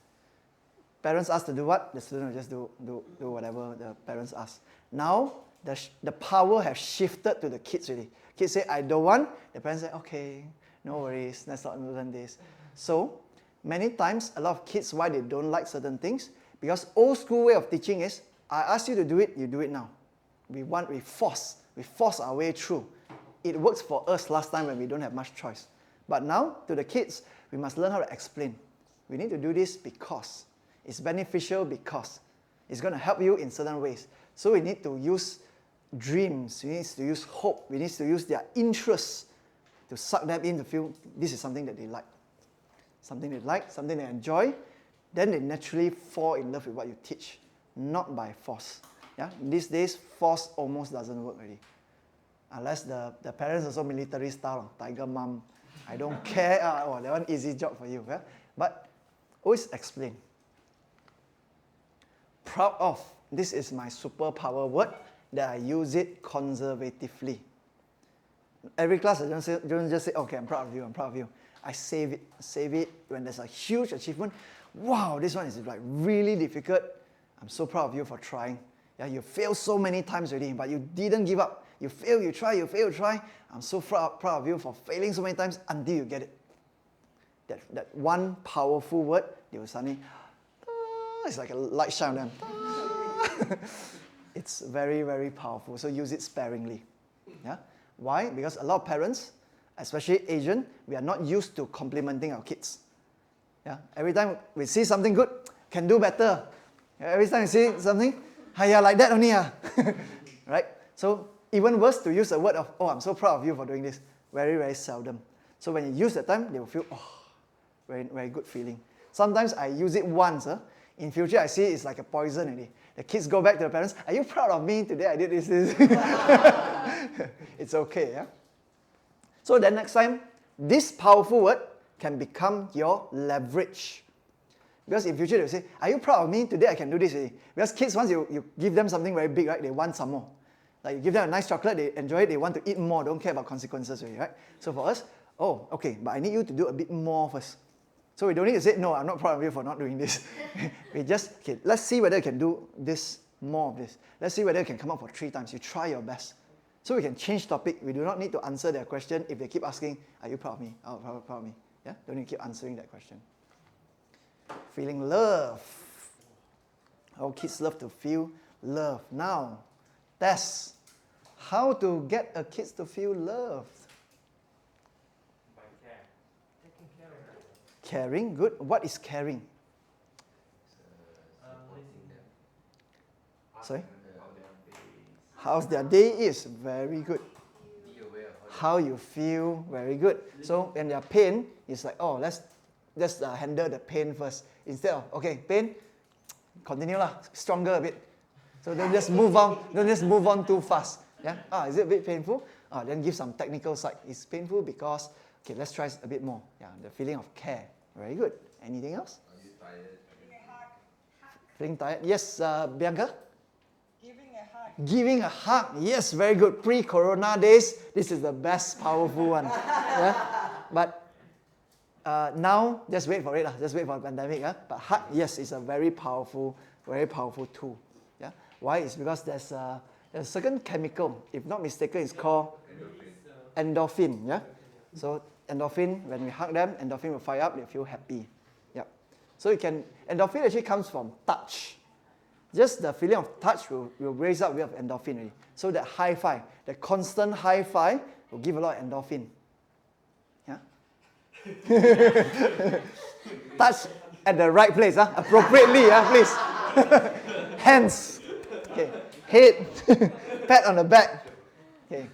A: Parents ask to do what? The student will just do whatever the parents ask. Now, the power has shifted to the kids already. Kids say, I don't want. The parents say, okay, no worries, let's not learn this. So, many times, a lot of kids, why they don't like certain things? Because old school way of teaching is, I ask you to do it, you do it now. We force our way through. It works for us last time when we don't have much choice. But now, to the kids, we must learn how to explain. We need to do this because. It's beneficial because. It's going to help you in certain ways. So we need to use dreams, we need to use hope, we need to use their interests to suck them in to feel this is something that they like. Something they like, something they enjoy. Then they naturally fall in love with what you teach, not by force. Yeah? These days, force almost doesn't work already. Unless the parents are also military style, tiger mom, I don't care, that one easy job for you. Yeah? But always explain. Proud of, this is my superpower word, that I use it conservatively. Every class I don't just say, okay, I'm proud of you, I'm proud of you. I save it when there's a huge achievement. Wow, this one is like really difficult. I'm so proud of you for trying. Yeah, you failed so many times already, but you didn't give up. You fail, you try, you fail, you try. I'm so proud of you for failing so many times until you get it. That one powerful word, they will suddenly, it's like a light shine on them. It's very, very powerful. So use it sparingly. Yeah? Why? Because a lot of parents, especially Asian, we are not used to complimenting our kids. Yeah? Every time we see something good, can do better. Every time we see something, yeah, like that only. Right? So even worse to use a word of, oh, I'm so proud of you for doing this. Very, very seldom. So when you use that time, they will feel, oh, very, very good feeling. Sometimes I use it once. In future, I see it's like a poison already. The kids go back to the parents, are you proud of me? Today I did this. It's okay. Yeah? So then next time, this powerful word can become your leverage. Because in future, they'll say, are you proud of me? Today I can do this already. Because kids, once you give them something very big, right, they want some more. Like you give them a nice chocolate, they enjoy it, they want to eat more, don't care about consequences already, right? So for us, oh, okay, but I need you to do a bit more first. So we don't need to say, no, I'm not proud of you for not doing this. We just, okay, let's see whether you can do this, more of this. Let's see whether you can come up for 3 times. You try your best. So we can change topic. We do not need to answer their question if they keep asking, are you proud of me? Oh, proud of me. Yeah? Don't need to keep answering that question. Feeling love. Our kids love to feel love. Now, test. How to get a kid to feel loved?
C: By care. Taking care of them.
A: Caring, good. What is caring?
B: Supporting them.
A: Sorry?
E: How
A: How's their day is? Very good.
B: Be aware of
A: How you feel? Very good. So when they're pain, it's like, oh, let's handle the pain first. Instead of, okay, pain, continue lah, stronger a bit. So don't just move on. Don't just move on too fast. Yeah. Is it a bit painful? Then give some technical side. It's painful because, okay, let's try a bit more. Yeah, the feeling of care. Very good. Anything else?
E: Are you tired?
A: Feeling tired? Yes, Bianca?
D: Giving a hug.
A: Giving a hug. Yes, very good. Pre-corona days, this is the best powerful one. Yeah? But now, just wait for it. Just wait for the pandemic. But hug, yes, is a very powerful tool. Yeah? Why? It's because there's a certain chemical, if not mistaken, it's called endorphin. Yeah? So endorphin, when we hug them, endorphin will fire up, they feel happy. Yep. So endorphin actually comes from touch. Just the feeling of touch will raise up a bit of endorphin already. So that high five, the constant high five will give a lot of endorphin. Yeah? Touch at the right place, appropriately, please. Hands. Okay. Head. Pat on the back. Okay.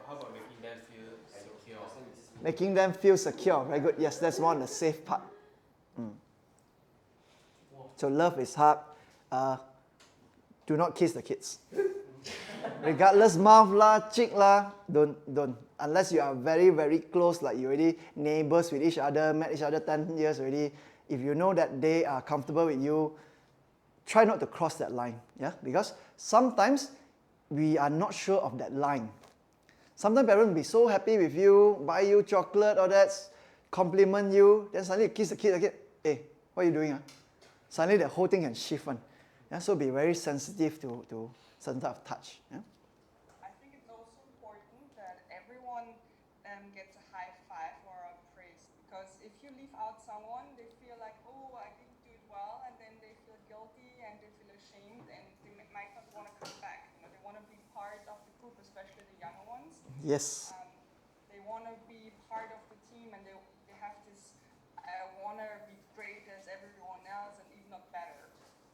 F: How about making them feel secure?
A: Making them feel secure. Very good. Yes, that's one of the safe part. So love is hard. Do not kiss the kids. Regardless, mouth lah, cheek lah, don't. Unless you are very, very close, like you already neighbors with each other, met each other 10 years already. If you know that they are comfortable with you, try not to cross that line. Yeah, because sometimes we are not sure of that line. Sometimes parents will be so happy with you, buy you chocolate, all that, compliment you, then suddenly you kiss the kid again. Hey, what are you doing? Suddenly the whole thing can shift one. Yeah, so be very sensitive to certain type of touch. Yeah?
D: I think it's also important that everyone gets a high five or a praise, because if you leave out someone, they feel like, oh, I didn't do it well, and then they feel guilty and they feel ashamed, and they might not want to come back. You know, they want to be part of the group, especially the younger ones.
A: Yes.
D: They want to be part of the team, and they have this, I want to be great as everyone else, and even not better.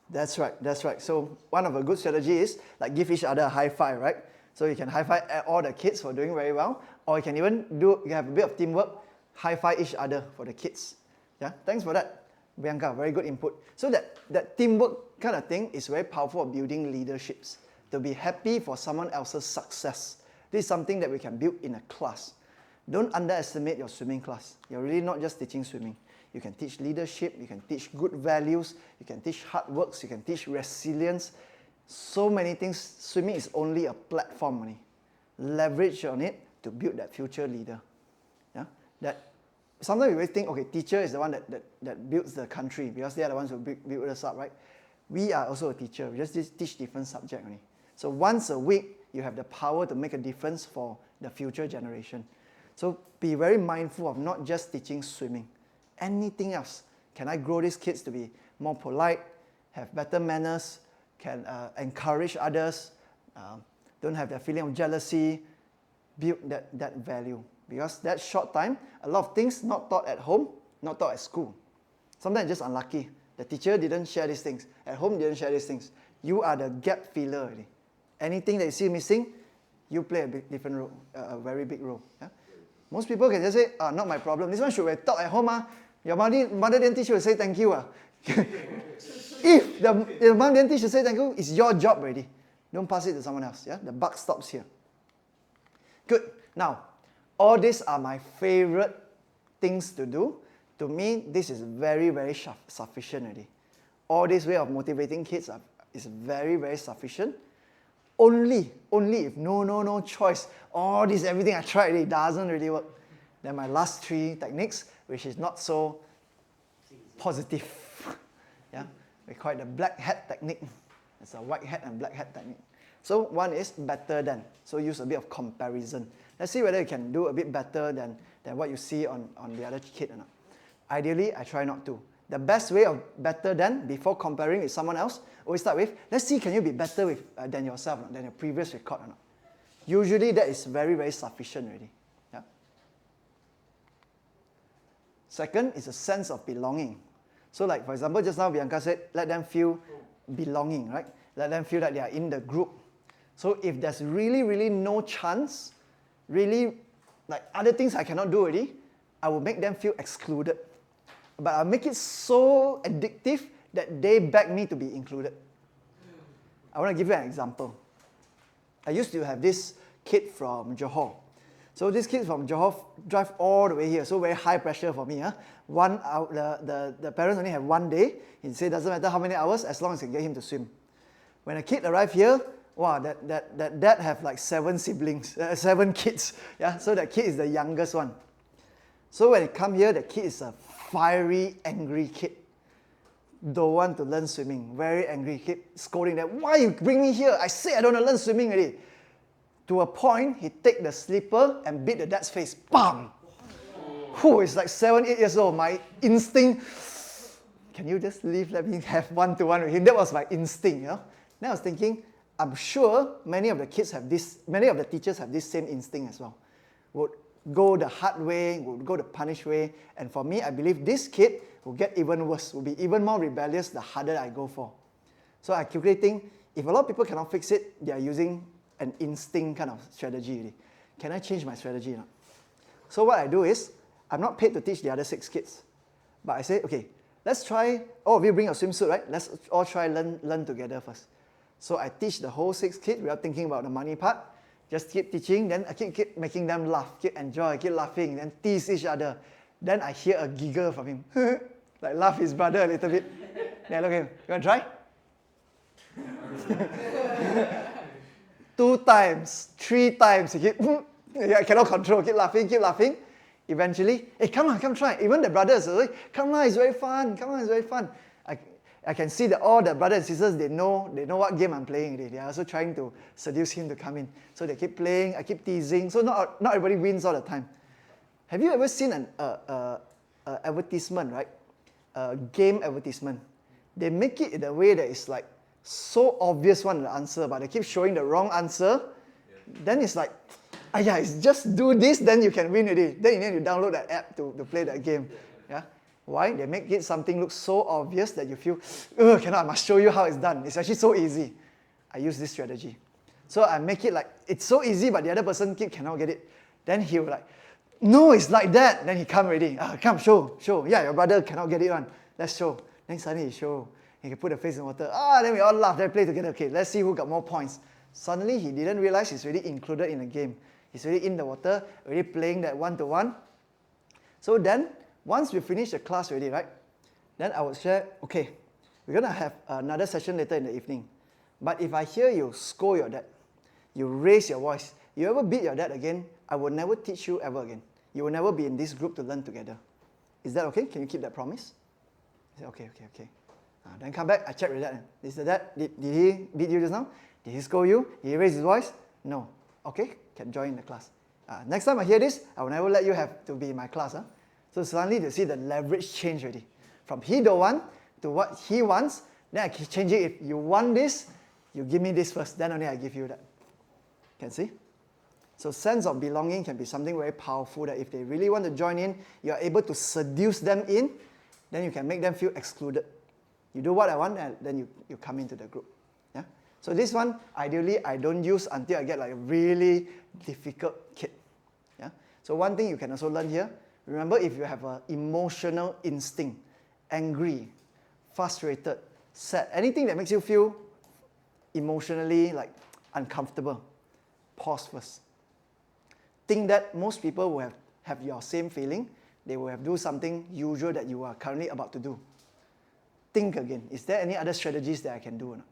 A: That's right, that's right. So one of a good strategy is like give each other a high five, right? So you can high five all the kids for doing very well, or you can even you have a bit of teamwork, high five each other for the kids. Yeah, thanks for that, Bianca, very good input. So that teamwork kind of thing is very powerful for building leaderships. To be happy for someone else's success. This is something that we can build in a class. Don't underestimate your swimming class. You're really not just teaching swimming. You can teach leadership, you can teach good values, you can teach hard works, you can teach resilience. So many things. Swimming is only a platform only. Leverage on it to build that future leader. Yeah? That sometimes we always think, okay, teacher is the one that builds the country because they are the ones who build us up, right? We are also a teacher. We just teach different subjects only. So once a week, you have the power to make a difference for the future generation. So be very mindful of not just teaching swimming. Anything else. Can I grow these kids to be more polite, have better manners, can encourage others, don't have that feeling of jealousy, build that value. Because that short time, a lot of things not taught at home, not taught at school. Sometimes just unlucky. The teacher didn't share these things. At home, didn't share these things. You are the gap filler already. Anything that you see missing, you play a different role, a very big role. Yeah? Most people can just say, not my problem. This one should be taught at home. Your mother didn't teach you to say thank you. If the mom didn't teach you to say thank you, it's your job already. Don't pass it to someone else. Yeah? The buck stops here. Good. Now, all these are my favorite things to do. To me, this is very, very sufficient already. All this way of motivating kids is very, very sufficient. Only if no choice, all this, everything I tried, it doesn't really work. Then my last 3 techniques, which is not so positive. Yeah, we call it the black hat technique. It's a white hat and black hat technique. So one is better than. So use a bit of comparison. Let's see whether you can do a bit better than what you see on the other kid or not. Ideally, I try not to. The best way of better than, before comparing with someone else, always start with, let's see, can you be better than yourself, than your previous record or not? Usually that is very, very sufficient already. Yeah? Second is a sense of belonging. So like, for example, just now Bianca said, let them feel belonging, right? Let them feel that they are in the group. So if there's really, really no chance, really, like other things I cannot do already, I will make them feel excluded. But I'll make it so addictive that they beg me to be included. I want to give you an example. I used to have this kid from Johor. So this kid from Johor drive all the way here, so very high pressure for me. The parents only have 1 day. He said, doesn't matter how many hours, as long as I can get him to swim. When a kid arrived here, wow, that dad have like 7 siblings, 7 kids. Yeah, so that kid is the youngest one. So when he come here, the kid is a fiery, angry kid. Don't want to learn swimming. Very angry kid, scolding them. Why you bring me here? I say I don't want to learn swimming already. To a point, he take the slipper and beat the dad's face. Bam! Who is like 7, 8 years old. My instinct, can you just leave, let me have one-to-one with him? That was my instinct, you know. Then I was thinking, I'm sure many of the teachers have this same instinct as well. Would go the hard way, would go the punish way. And for me, I believe this kid will get even worse, will be even more rebellious the harder I go for. So I'm calculating, if a lot of people cannot fix it, they are using an instinct kind of strategy. Can I change my strategy or not? So what I do is, I'm not paid to teach the other 6 kids. But I say, okay, let's try, all of you bring a swimsuit, right? Let's all try learn together first. So I teach the whole 6 kids without thinking about the money part. Just keep teaching, then I keep making them laugh, keep enjoy, keep laughing, then tease each other. Then I hear a giggle from him, like laugh his brother a little bit. Then I look at him, you want to try? 2 times, 3 times, he keep, I cannot control, keep laughing. Eventually, hey, come on, come try. Even the brothers are like, come on, it's very fun, come on, it's very fun. I can see that all the brothers and sisters, they know what game I'm playing. They are also trying to seduce him to come in. So they keep playing, I keep teasing. So not everybody wins all the time. Have you ever seen an advertisement, right? A game advertisement. They make it in a way that is like so obvious one the answer, but they keep showing the wrong answer. Then it's like, it's just do this, then you can win already. Then you need to download that app to play that game. Yeah. Why? They make it something look so obvious that you feel, cannot, I must show you how it's done. It's actually so easy. I use this strategy. So I make it like, it's so easy, but the other person cannot get it. Then he will like, no, it's like that. Then he come already. Come, show. Yeah, your brother cannot get it one. Let's show. Then suddenly he show. He can put the face in water. Then we all laugh. Then play together. Okay, let's see who got more points. Suddenly he didn't realize he's already included in the game. He's already in the water, already playing that one-to-one. So then, once we finish the class already, right? Then I would share, okay, we're going to have another session later in the evening. But if I hear you scold your dad, you raise your voice, you ever beat your dad again, I will never teach you ever again. You will never be in this group to learn together. Is that okay? Can you keep that promise? I said, okay. Then come back, I check with dad. Is the dad, did he beat you just now? Did he scold you? Did he raise his voice? No. Okay, can join the class. Next time I hear this, I will never let you have to be in my class. So suddenly you see the leverage change already. From he don't want to what he wants, then I can change it. If you want this, you give me this first, then only I give you that. Can see? So sense of belonging can be something very powerful that if they really want to join in, you are able to seduce them in, then you can make them feel excluded. You do what I want, and then you come into the group. Yeah? So this one, ideally, I don't use until I get like a really difficult kid. Yeah? So one thing you can also learn here, remember if you have an emotional instinct, angry, frustrated, sad, anything that makes you feel emotionally like uncomfortable, pause first. Think that most people will have your same feeling. They will have do something usual that you are currently about to do. Think again. Is there any other strategies that I can do or not?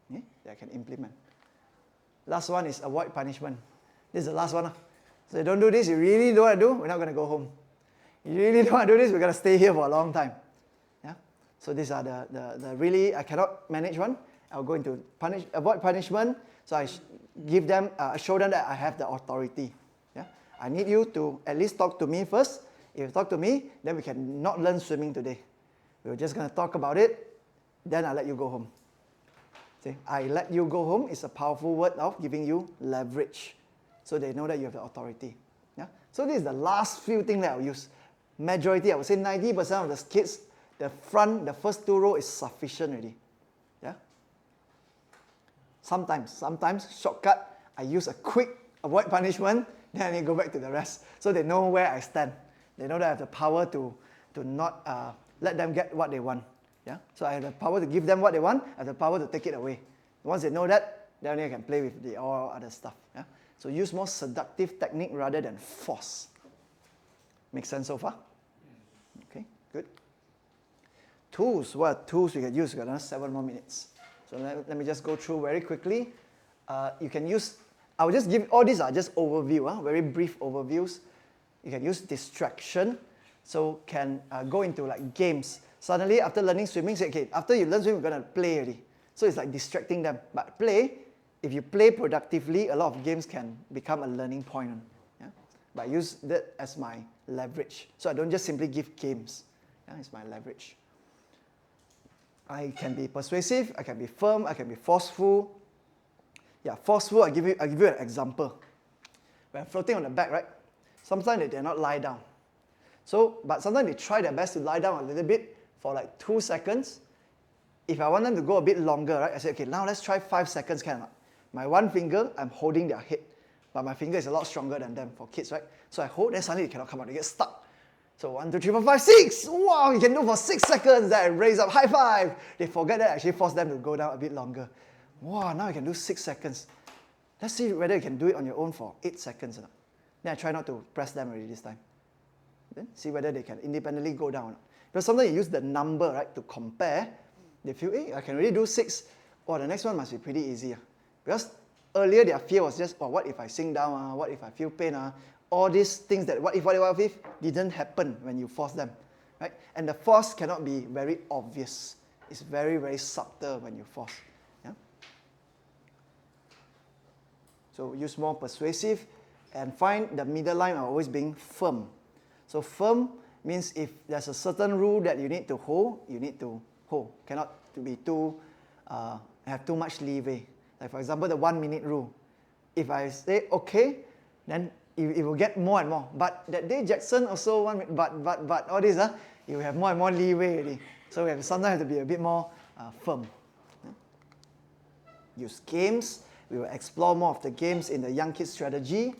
A: Yeah? That I can implement. Last one is avoid punishment. This is the last one. So you don't do this, you really don't want to do, we're not going to go home. You really don't want to do this, we're going to stay here for a long time. Yeah? So these are the really, I cannot manage one. I'll go into avoid punishment. So I give them, show them that I have the authority. Yeah? I need you to at least talk to me first. If you talk to me, then we can not learn swimming today. We're just going to talk about it, then I'll let you go home. See, I let you go home is a powerful word of giving you leverage. So they know that you have the authority. Yeah? So this is the last few things that I'll use. Majority, I would say 90% of the kids, the first 2 rows is sufficient already. Yeah? Sometimes, shortcut, I use a quick avoid punishment, then I need to go back to the rest. So they know where I stand. They know that I have the power to not let them get what they want. Yeah? So I have the power to give them what they want, I have the power to take it away. Once they know that, then I can play with all other stuff. Yeah? So use more seductive technique rather than force. Make sense so far? Okay, good. Tools, what tools we can use? We've got another 7 more minutes. So let me just go through very quickly. You can use, I will just give, all these are just overview, very brief overviews. You can use distraction. So can go into like games. Suddenly after learning swimming, say, okay, after you learn swimming, we're going to play already. So it's like distracting them. But play, if you play productively, a lot of games can become a learning point. Yeah? But I use that as my leverage. So I don't just simply give games. Yeah? It's my leverage. I can be persuasive, I can be firm, I can be forceful. Yeah, forceful, I'll give you an example. When floating on the back, right? Sometimes they dare not lie down. So, but sometimes they try their best to lie down a little bit for like 2 seconds. If I want them to go a bit longer, right? I say, okay, now let's try 5 seconds, can or not? My one finger, I'm holding their head. But my finger is a lot stronger than them for kids, right? So I hold, then suddenly they cannot come out, they get stuck. So 1, 2, 3, 4, 5, 6. Wow, you can do for 6 seconds. Then I raise up, high five. They forget that I actually force them to go down a bit longer. Wow, now I can do 6 seconds. Let's see whether you can do it on your own for 8 seconds or not. Then I try not to press them already this time. Then see whether they can independently go down or not. Because sometimes you use the number, right, to compare. They feel, hey, I can really do 6. Oh, the next one must be pretty easy. Because earlier their fear was just, oh, what if I sink down? What if I feel pain? All these things that what if didn't happen when you force them. Right? And the force cannot be very obvious. It's very, very subtle when you force. Yeah? So use more persuasive and find the middle line of always being firm. So firm means if there's a certain rule that you need to hold, you need to hold. Cannot be have too much leeway. Like for example, the 1 minute rule. If I say okay, then it will get more and more. But that day Jackson also 1 minute, but all this, you have more and more leeway already. So we sometimes have to be a bit more firm. Use games. We will explore more of the games in the young kids strategy.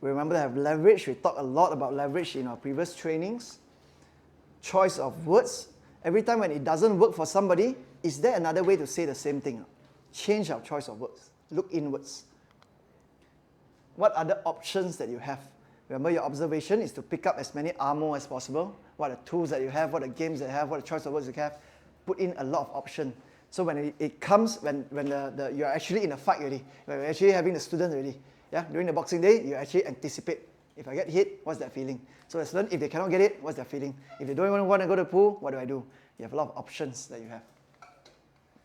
A: Remember to have leverage. We talked a lot about leverage in our previous trainings. Choice of words. Every time when it doesn't work for somebody, is there another way to say the same thing? Change our choice of words. Look inwards. What are the options that you have? Remember, your observation is to pick up as many ammo as possible. What are the tools that you have? What are the games that you have? What are the choice of words you have? Put in a lot of options. So when it comes, when you're actually in a fight already, when you're actually having the student already, yeah, during the boxing day, you actually anticipate. If I get hit, what's that feeling? So as learn, if they cannot get it, what's their feeling? If they don't even want to go to the pool, what do? You have a lot of options that you have.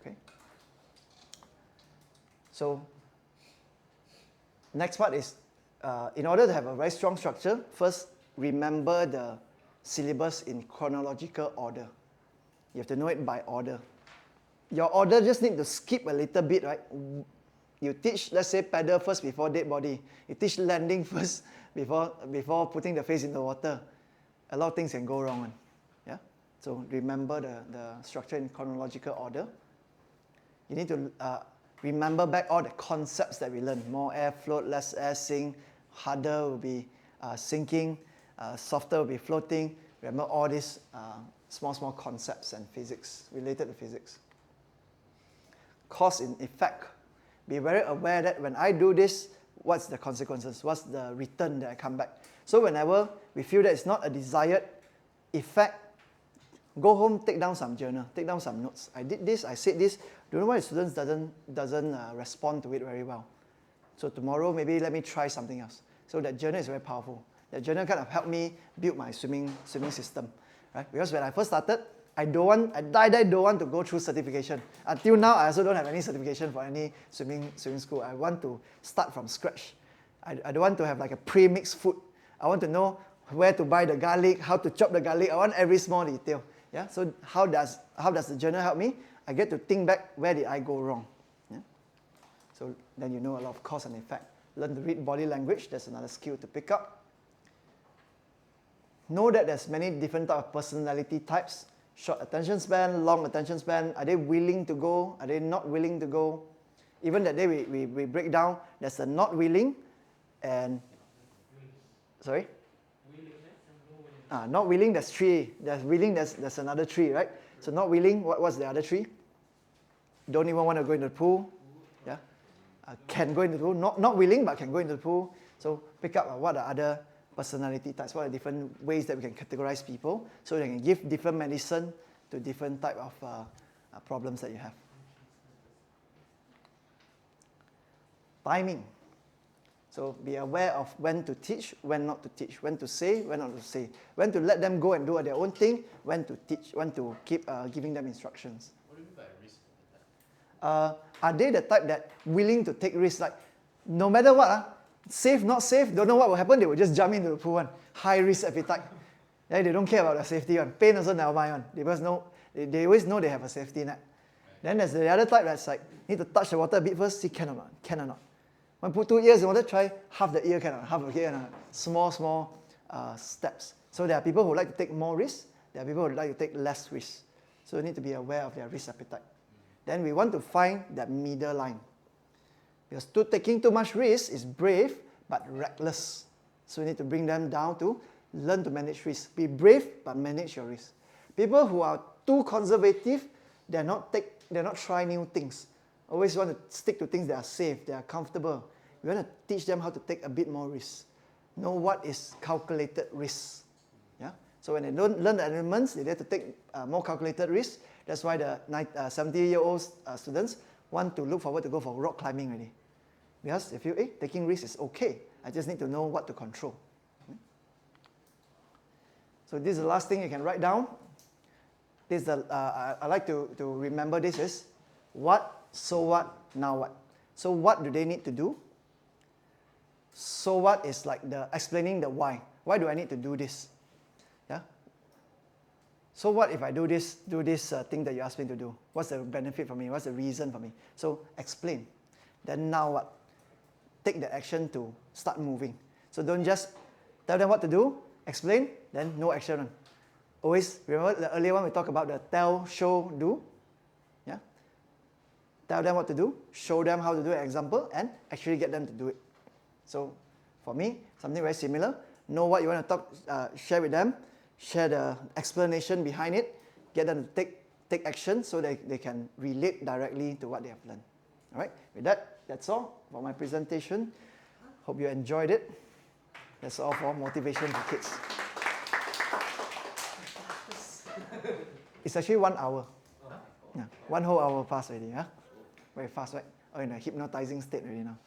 A: Okay. So next part is, in order to have a very strong structure, first remember the syllabus in chronological order. You have to know it by order. Your order just need to skip a little bit, right? You teach, let's say, paddle first before dead body. You teach landing first before putting the face in the water. A lot of things can go wrong. Yeah? So remember the structure in chronological order. You need to remember back all the concepts that we learned. More air float, less air sink. Harder will be sinking. Softer will be floating. Remember all these small concepts and physics, related to physics. Cause and effect. Be very aware that when I do this, what's the consequences? What's the return that I come back? So whenever we feel that it's not a desired effect, go home, take down some journal, take down some notes. I did this, I said this. Don't know why the students doesn't respond to it very well. So tomorrow, maybe let me try something else. So that journal is very powerful. That journal kind of helped me build my swimming system, right? Because when I first started, I don't want to go through certification. Until now, I also don't have any certification for any swimming school. I want to start from scratch. I don't want to have like a pre-mixed food. I want to know where to buy the garlic, how to chop the garlic. I want every small detail. Yeah. So how does the journal help me? I get to think back, where did I go wrong? Yeah? So then you know a lot of cause and effect. Learn to read body language. That's another skill to pick up. Know that there's many different types of personality types. Short attention span, long attention span. Are they willing to go? Are they not willing to go? Even that day we break down, there's a not willing and, sorry? Not willing, there's 3. There's willing, there's another 3, right? So not willing, what's the other 3? Don't even want to go into the pool. Yeah? Can go into the pool. Not willing, but can go into the pool. So pick up what are other personality types, what are different ways that we can categorize people so they can give different medicine to different type of problems that you have. Timing. So be aware of when to teach, when not to teach, when to say, when not to say, when to let them go and do their own thing, when to teach, when to keep giving them instructions.
F: What do you mean by risk appetite?
A: Are they the type that willing to take risks? Like, no matter what, safe, not safe, don't know what will happen, they will just jump into the pool one. High risk appetite. Yeah, they don't care about the safety one. Pain also never mind one. They always know they have a safety net. Then there's the other type that's like, need to touch the water a bit first, see can or not, can or not. When put 2 ears, you want to try half the ear, cannot, half the ear, cannot. Small steps. So there are people who like to take more risks, there are people who like to take less risks. So you need to be aware of their risk appetite. Then we want to find that middle line. Because taking too much risk is brave, but reckless. So you need to bring them down to learn to manage risk. Be brave, but manage your risk. People who are too conservative, they're not try new things. Always want to stick to things that are safe, that are comfortable. We want to teach them how to take a bit more risk. Know what is calculated risk. Yeah? So when they don't learn the elements, they have to take more calculated risks. That's why the 70-year-old students want to look forward to go for rock climbing already. Because they feel, taking risks is okay. I just need to know what to control. So this is the last thing you can write down. This is I like to remember this is what, so what, now what. So what do they need to do? So what is like the explaining the why. Why do I need to do this? Yeah. So what if I do this thing that you asked me to do? What's the benefit for me? What's the reason for me? So explain. Then now what? Take the action to start moving. So don't just tell them what to do, explain, then no action. Always remember the earlier one we talked about the tell, show, do. Yeah. Tell them what to do, show them how to do an example, and actually get them to do it. So for me, something very similar. Know what you want to share with them, share the explanation behind it, get them to take action so they can relate directly to what they have learned. All right, with that, that's all for my presentation. Hope you enjoyed it. That's all for motivation for kids. It's actually 1 hour. Yeah, 1 whole hour passed already. Yeah? Very fast, right? Oh, in a hypnotizing state already now.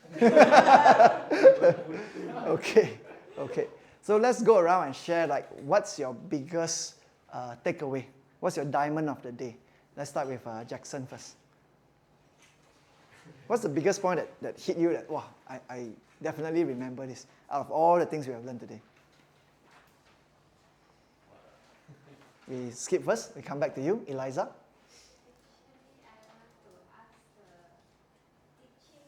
A: Okay. So let's go around and share what's your biggest takeaway? What's your diamond of the day? Let's start with Jackson first. What's the biggest point that hit you that, wow, I definitely remember this out of all the things we have learned today? We skip first, we come back to you, Eliza.
H: Actually, I want to ask teaching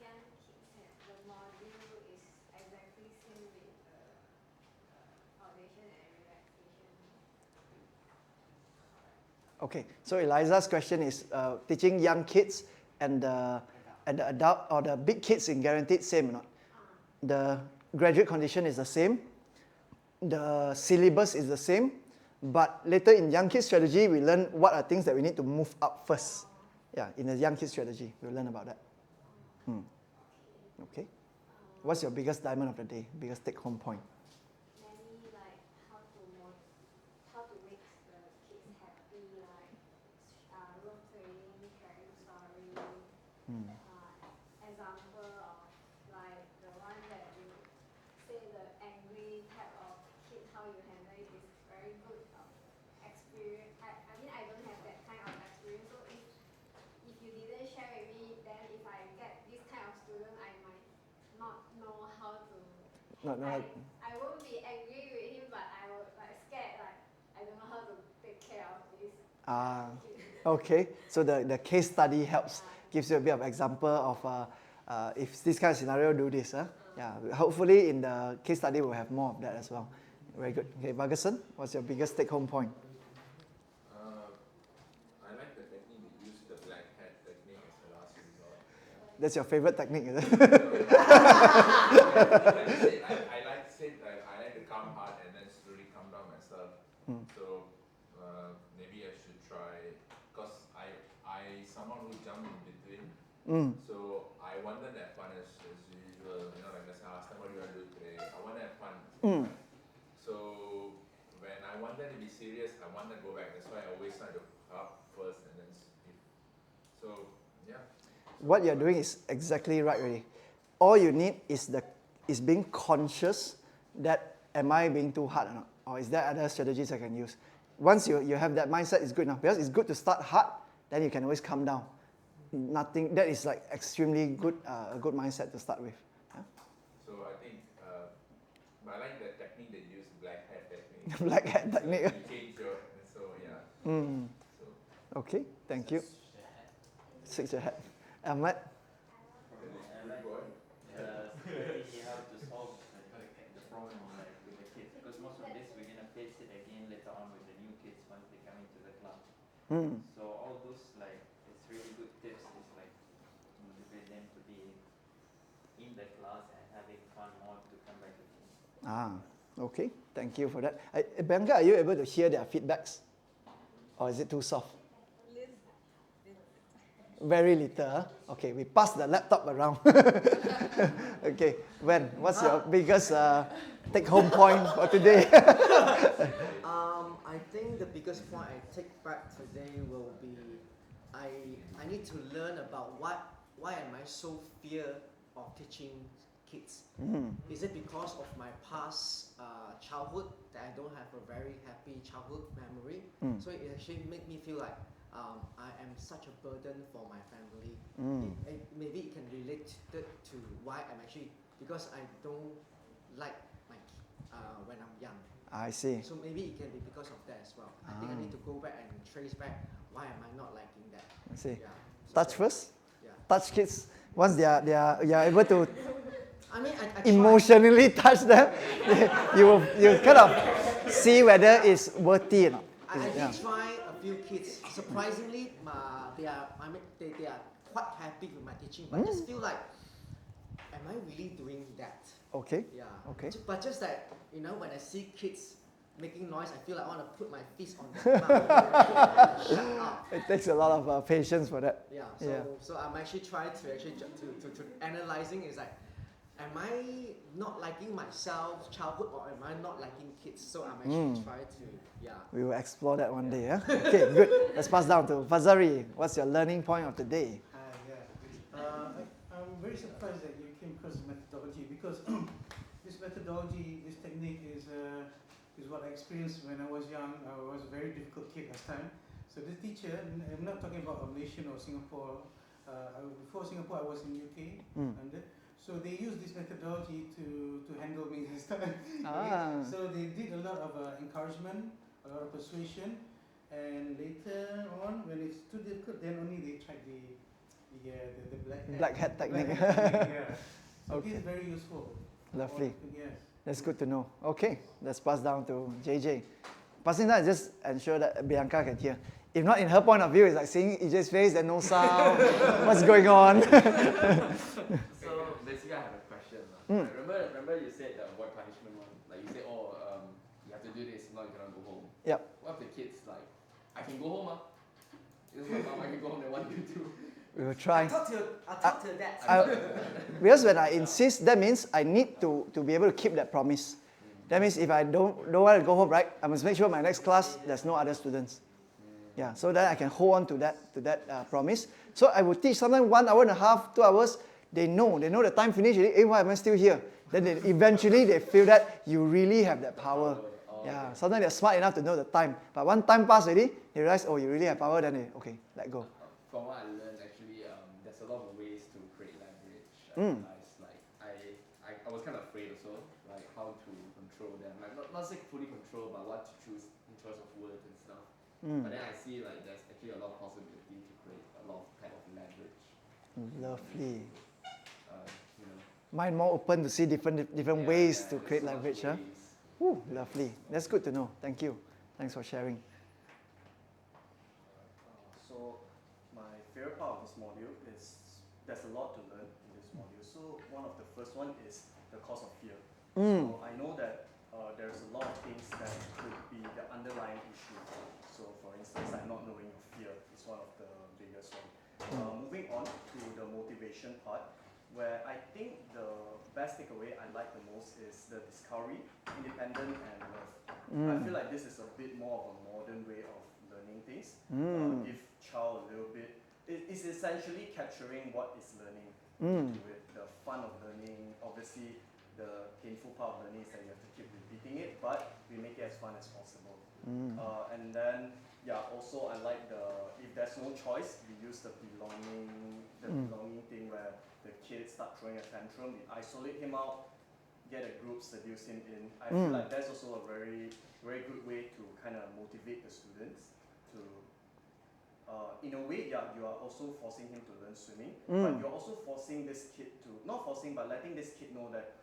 H: young kids the module is exactly same with foundation and relaxation.
A: Okay, so Eliza's question is teaching young kids and the adult or the big kids in guaranteed same or not? The graduate condition is the same, the syllabus is the same, but later in young kids strategy we learn what are things that we need to move up first. Yeah, in the young kids strategy we'll learn about that. Okay. What's your biggest diamond of the day? Biggest take home point?
H: Maybe like how to make the kids happy, like role playing, sharing story. Example of like the one that you say the angry type of kid, how you handle it is very good experience. I mean I don't have that kind of experience, so if you didn't share with me, then if I get this kind of student, I might not know how to. I won't be angry with him, but I will like scared, like I don't know how to take care of this.
A: Okay, so the case study helps, gives you a bit of example of if this kind of scenario, do this. Yeah, hopefully in the case study we'll have more of that as well. Very good. Okay, Bagasan, what's your biggest take home point?
E: I like the technique they use, the black hat technique as the last resort.
A: That's your favorite technique, is it?
E: I like to come hard and then slowly come down myself. So maybe I should try, because I someone who jumped in between. So I want to have fun as usual. Like I said, ask them what do you want to do today. I want to have fun. So when I want them to be serious, I want to go back. That's why I always try to up first and then skip. So yeah.
A: What you're doing is exactly right already. All you need is being conscious that am I being too hard or not? Or is there other strategies I can use? Once you have that mindset, it's good enough. Because it's good to start hard, then you can always come down. That is like extremely good, a good mindset to start with. Yeah?
E: So I think I like the technique they use, black hat technique.
A: Black hat technique.
E: You change your, so yeah. So.
A: Okay, thank you. Switch your hat. Ahmad?
G: Strategy how to solve the problem with the kids, because most of this we're gonna face it again later on with the new kids once they come into the class. So all those it's really good tips. It's like motivate them to be in the class and having fun more to come back again.
A: Okay, thank you for that. Bianca, are you able to hear their feedbacks? Or is it too soft? Very little. Huh? Okay, we pass the laptop around. Okay, Wen, what's your biggest take-home point for today?
I: I think the biggest point I take back today will be I need to learn about why am I so fear of teaching kids. Is it because of my past childhood that I don't have a very happy childhood memory? So it actually made me feel like I am such a burden for my family. Maybe it can relate to why I'm actually, because I don't like my when I'm young.
A: I see.
I: So maybe it can be because of that as well. I think I need to go back and trace back why am I not liking that.
A: I see.
I: Yeah. So
A: Touch first.
I: Yeah.
A: Touch kids. Once you're able to
I: I mean, I
A: emotionally touch them, you kind of see whether it's worthy or not.
I: I did try a few kids. Surprisingly, they are quite happy with my teaching, but I just feel like, am I really doing that?
A: Okay.
I: Yeah.
A: Okay.
I: But just that, when I see kids making noise, I feel like I want to put my fist on their mouth. Shut up.
A: It takes a lot of patience for that.
I: Yeah.
A: Yeah.
I: So I'm actually trying to analyzing is like, am I not liking myself childhood or am I not liking kids? So I'm actually trying to
A: We will explore that one day. Yeah? Okay, good. Let's pass down to Fazari. What's your learning point of the day?
J: I'm very surprised that you came across this methodology because this methodology, this technique is what I experienced when I was young. I was a very difficult kid last time. So this teacher, I'm not talking about Malaysia or Singapore. Before Singapore, I was in UK. So they use this methodology to handle me this time. So they did a lot of encouragement, a lot of persuasion, and later on, when it's too difficult, then only they tried the black hat technique. Yeah. So this is very useful.
A: Lovely.
J: Yes.
A: That's good to know. Okay, let's pass down to JJ. Passing down, just ensure that Bianca can hear. If not, in her point of view, it's like seeing EJ's face and no sound. What's going on?
F: So basically, I have a question. Remember you said the avoid punishment one. Like you said, you have to do this, if not you cannot go home.
A: Yep.
F: What if the kids like, I can go home, This is my mom, I can go home. Then what do you do?
A: We will try.
I: I'll talk to that.
A: Because when I insist, that means I need to be able to keep that promise. That means if I don't want to go home, right, I must make sure my next class there's no other students. Yeah, so that I can hold on to that promise. So I will teach sometimes 1 hour and a half, 2 hours. They know the time finished. Hey, why am I still here? Then eventually they feel that you really have that power. Yeah, sometimes they're smart enough to know the time. But one time passed already, they realize, oh, you really have power. Then they, okay, let go.
F: From what I learned, actually, there's a lot of ways to create leverage. I was kind of afraid also, like how to control them. Like not say fully control, but what to choose in choice of words and stuff. But then I see like there's actually a lot of possibility to create a lot of type of leverage.
A: Lovely.
F: You know.
A: Mind more open to see different ways to create leverage. Huh?
F: Ways.
A: Ooh, lovely. That's good to know. Thank you. Thanks for sharing.
K: So my favorite part of this module is there's a lot to learn in this module. So one of the first one is the cause of fear. So I know that there's a lot of things that could be the underlying issue. So for instance, like not knowing your fear is one of the biggest one. Moving on to the motivation part, where I think the best takeaway I like the most is the discovery, independent and love. I feel like this is a bit more of a modern way of learning things. Give child a little bit, it's essentially capturing what is learning into it. The fun of learning, obviously the painful part of learning is that you have to keep repeating it, but we make it as fun as possible. And then, also I like if there's no choice, we use the belonging thing where the kids start throwing a tantrum, we isolate him out, get a group, seduce him in. I feel like that's also a very, very good way to kind of motivate the students to, in a way, you are also forcing him to learn swimming, but you're also forcing this kid to, not forcing, but letting this kid know that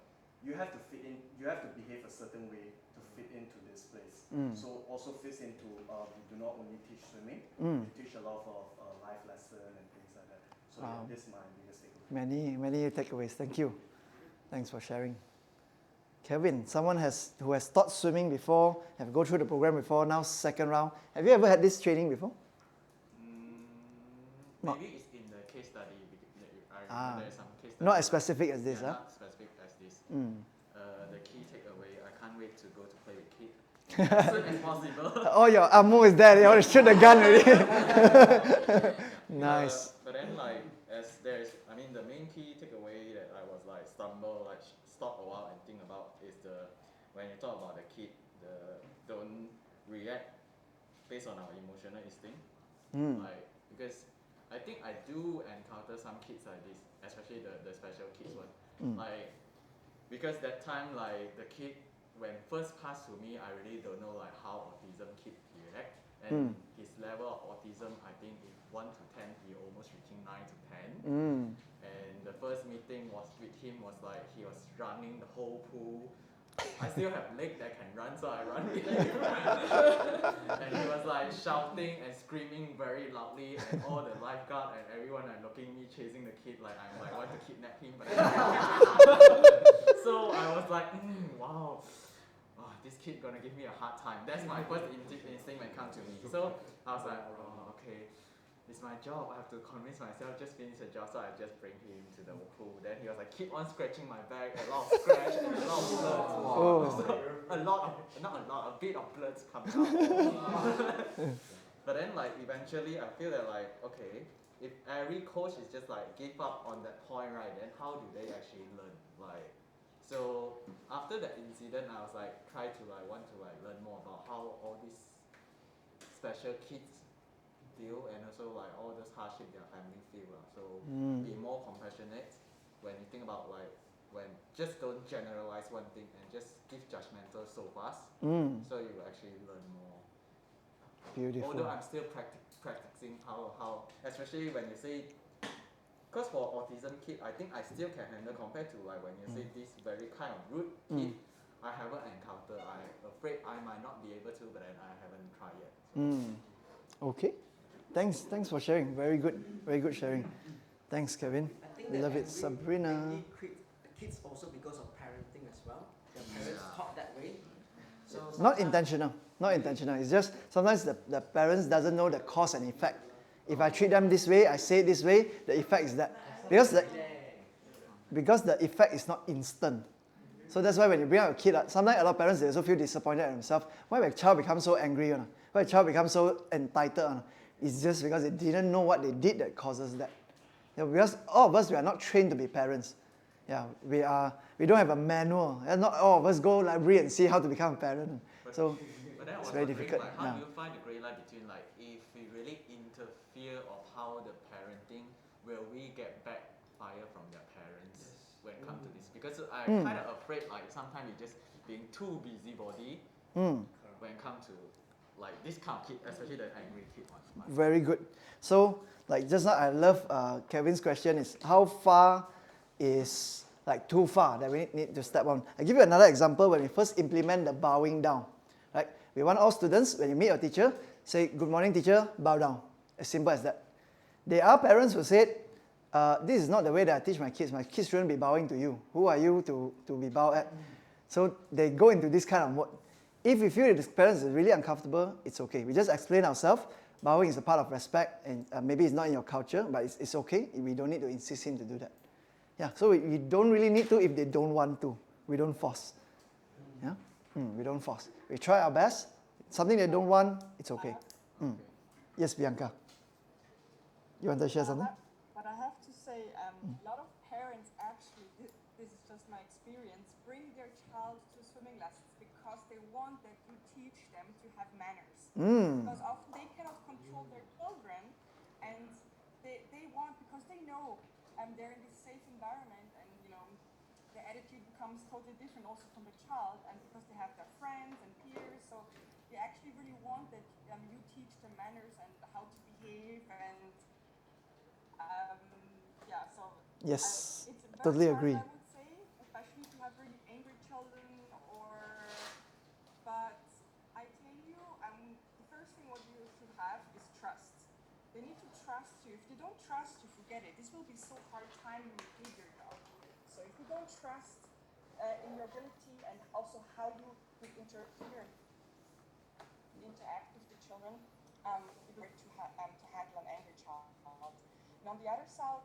K: you have to fit in, you have to behave a certain way to fit into this place. So also fits into, we do not only teach swimming, we teach a lot of life lesson and things like that. So this is my biggest takeaway.
A: Many takeaways. Thank you. Thanks for sharing. Kevin, someone who has taught swimming before, have go through the program before, now second round. Have you ever had this training before?
F: Maybe it's in the
A: Ah.
F: There's some case
A: Not
F: study,
A: as specific as this,
F: yeah,
A: huh?
F: not specific as this.
A: Mm.
F: The key takeaway, I can't wait to go to play with Kit as soon as possible.
A: Oh, your ammo is there. You want to shoot the gun already. Nice.
F: But then like, as there's, I mean, the main key takeaway that I was like stop a while and think about is when you talk about the kid, don't react based on our emotional instinct. Like, because I think I do encounter some kids like this, especially the special kids one. Like, because that time, like, the kid, when first passed to me, I really don't know like how autism kid react. And his level of autism, I think, if 1 to 10, he almost reaching 9 to 10. And the first meeting was with him was like, he was running the whole pool. I still have leg that can run, so I run with him. And he was like shouting and screaming very loudly, and all the lifeguard and everyone are looking at me chasing the kid like I'm like want to kidnap him. But so I was like, wow, oh, this kid gonna give me a hard time. That's my first instinct when it comes to me. So I was like, oh, okay. It's my job, I have to convince myself, just finish the job, so I just bring him to the pool. Then he was like, keep on scratching my back, a lot of scratch and a lot of blood. So a bit of blood coming out. But then like eventually I feel that like, okay, if every coach is just like give up on that point, right, then how do they actually learn? Like, so after that incident, I was like, want to learn more about how all these special kids deal, and also like all those hardship their family feel. So be more compassionate when you think about like, when just don't generalize one thing and just give judgmental so fast. So you actually learn more.
A: Beautiful.
F: Although I'm still practicing how, especially when you say, because for autism kid, I think I still can handle compared to like when you say this very kind of rude kid, I haven't encountered. I'm afraid I might not be able to, but then I haven't tried yet. So.
A: Okay. Thanks for sharing. Very good sharing. Thanks, Kevin.
I: I think
A: We
I: that
A: love it. Sabrina.
I: mainly kids also because of parenting as well. Their parents taught that way. So
A: Not intentional. It's just sometimes the parents doesn't know the cause and effect. If I treat them this way, I say it this way, the effect is that. Because the effect is not instant. So that's why when you bring up a kid, sometimes a lot of parents, they also feel disappointed at themselves. Why my child becomes so angry? Why a child becomes so entitled? It's just because they didn't know what they did that causes that. Because all of us, we are not trained to be parents. Yeah, we don't have a manual. Not all of us go library and see how to become a parent. So it's very difficult.
F: Like, how do you find the grey line between like, if we really interfere of how the parenting, will we get backfire from their parents when it comes to this? Because I'm kind of afraid like sometimes we just being too busybody when it comes to like this kind of kid, especially the angry kid one.
A: Very good. So, like just now, I love Kevin's question is how far is like too far that we need to step on. I'll give you another example when we first implement the bowing down. Right? We want all students, when you meet your teacher, say, good morning teacher, bow down. As simple as that. There are parents who said, this is not the way that I teach my kids. My kids shouldn't be bowing to you. Who are you to be bowed at? So they go into this kind of mode. If we feel that the parents is really uncomfortable, it's okay. We just explain ourselves. Bowing is a part of respect, and maybe it's not in your culture, but it's okay. We don't need to insist him to do that. Yeah, so we don't really need to if they don't want to. We don't force. Yeah, we don't force. We try our best. Something they don't want, it's okay. Yes, Bianca. You want to share something?
D: But I have to say, a lot of parents actually, this is just my experience, bring their child to swimming lessons because they want that you teach them to have manners. Because often they cannot control their children, and they want, because they know they're in this safe environment, and the attitude becomes totally different also from the child, and because they have their friends and peers, so they actually really want that you teach them manners and how to behave, and so
A: yes,
D: it's very
A: totally
D: hard,
A: agree.
D: I would say, especially if you have really angry children, but I tell you, the first thing what you should have is trust. They need to trust you. If they don't trust you, forget it. This will be so hard time you figure it out. So if you don't trust in your ability and also how you interact with the children, it's hard to handle an angry child. And on the other side,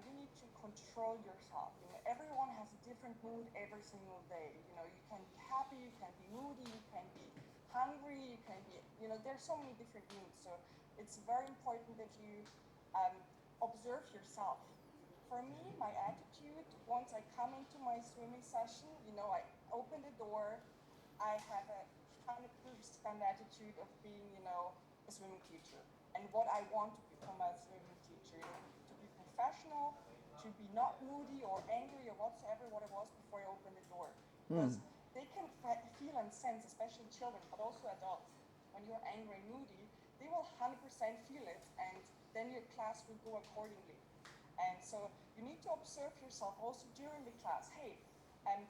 D: you need to control yourself. You know, everyone has a different mood every single day. You know, you can be happy, you can be moody, you can be hungry, you can be, you know, there's so many different moods. So it's very important that you observe yourself. For me, my attitude, once I come into my swimming session, you know, I open the door, I have a 100% attitude of being, you know, a swimming teacher and what I want to become a swimming teacher, you know, to be professional, to be not moody or angry or whatsoever what I was before I opened the door. Because they can feel and sense, especially children, but also adults, when you're angry and moody, they will 100% feel it, and then your class will go accordingly. And so you need to observe yourself also during the class. Hey,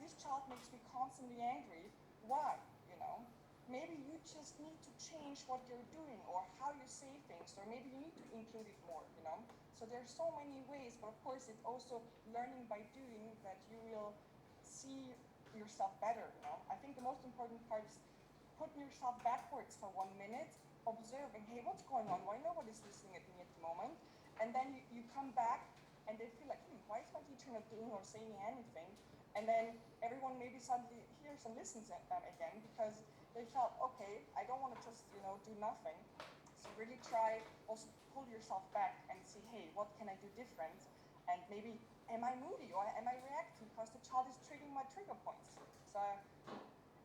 D: this child makes me constantly angry. Why? You know, maybe you just need to change what you're doing or how you say things, or maybe you need to include it more. You know, so there's so many ways. But of course, it's also learning by doing that you will see yourself better. You know, I think the most important part is putting yourself backwards for 1 minute, observing. Hey, what's going on? Why nobody's listening at me at the moment? And then you come back and they feel like, why is my teacher not doing or saying anything? And then everyone maybe suddenly hears and listens at them again because they felt, okay, I don't want to just, you know, do nothing. So really try also pull yourself back and see, hey, what can I do different? And maybe, am I moody or am I reacting because the child is triggering my trigger points? So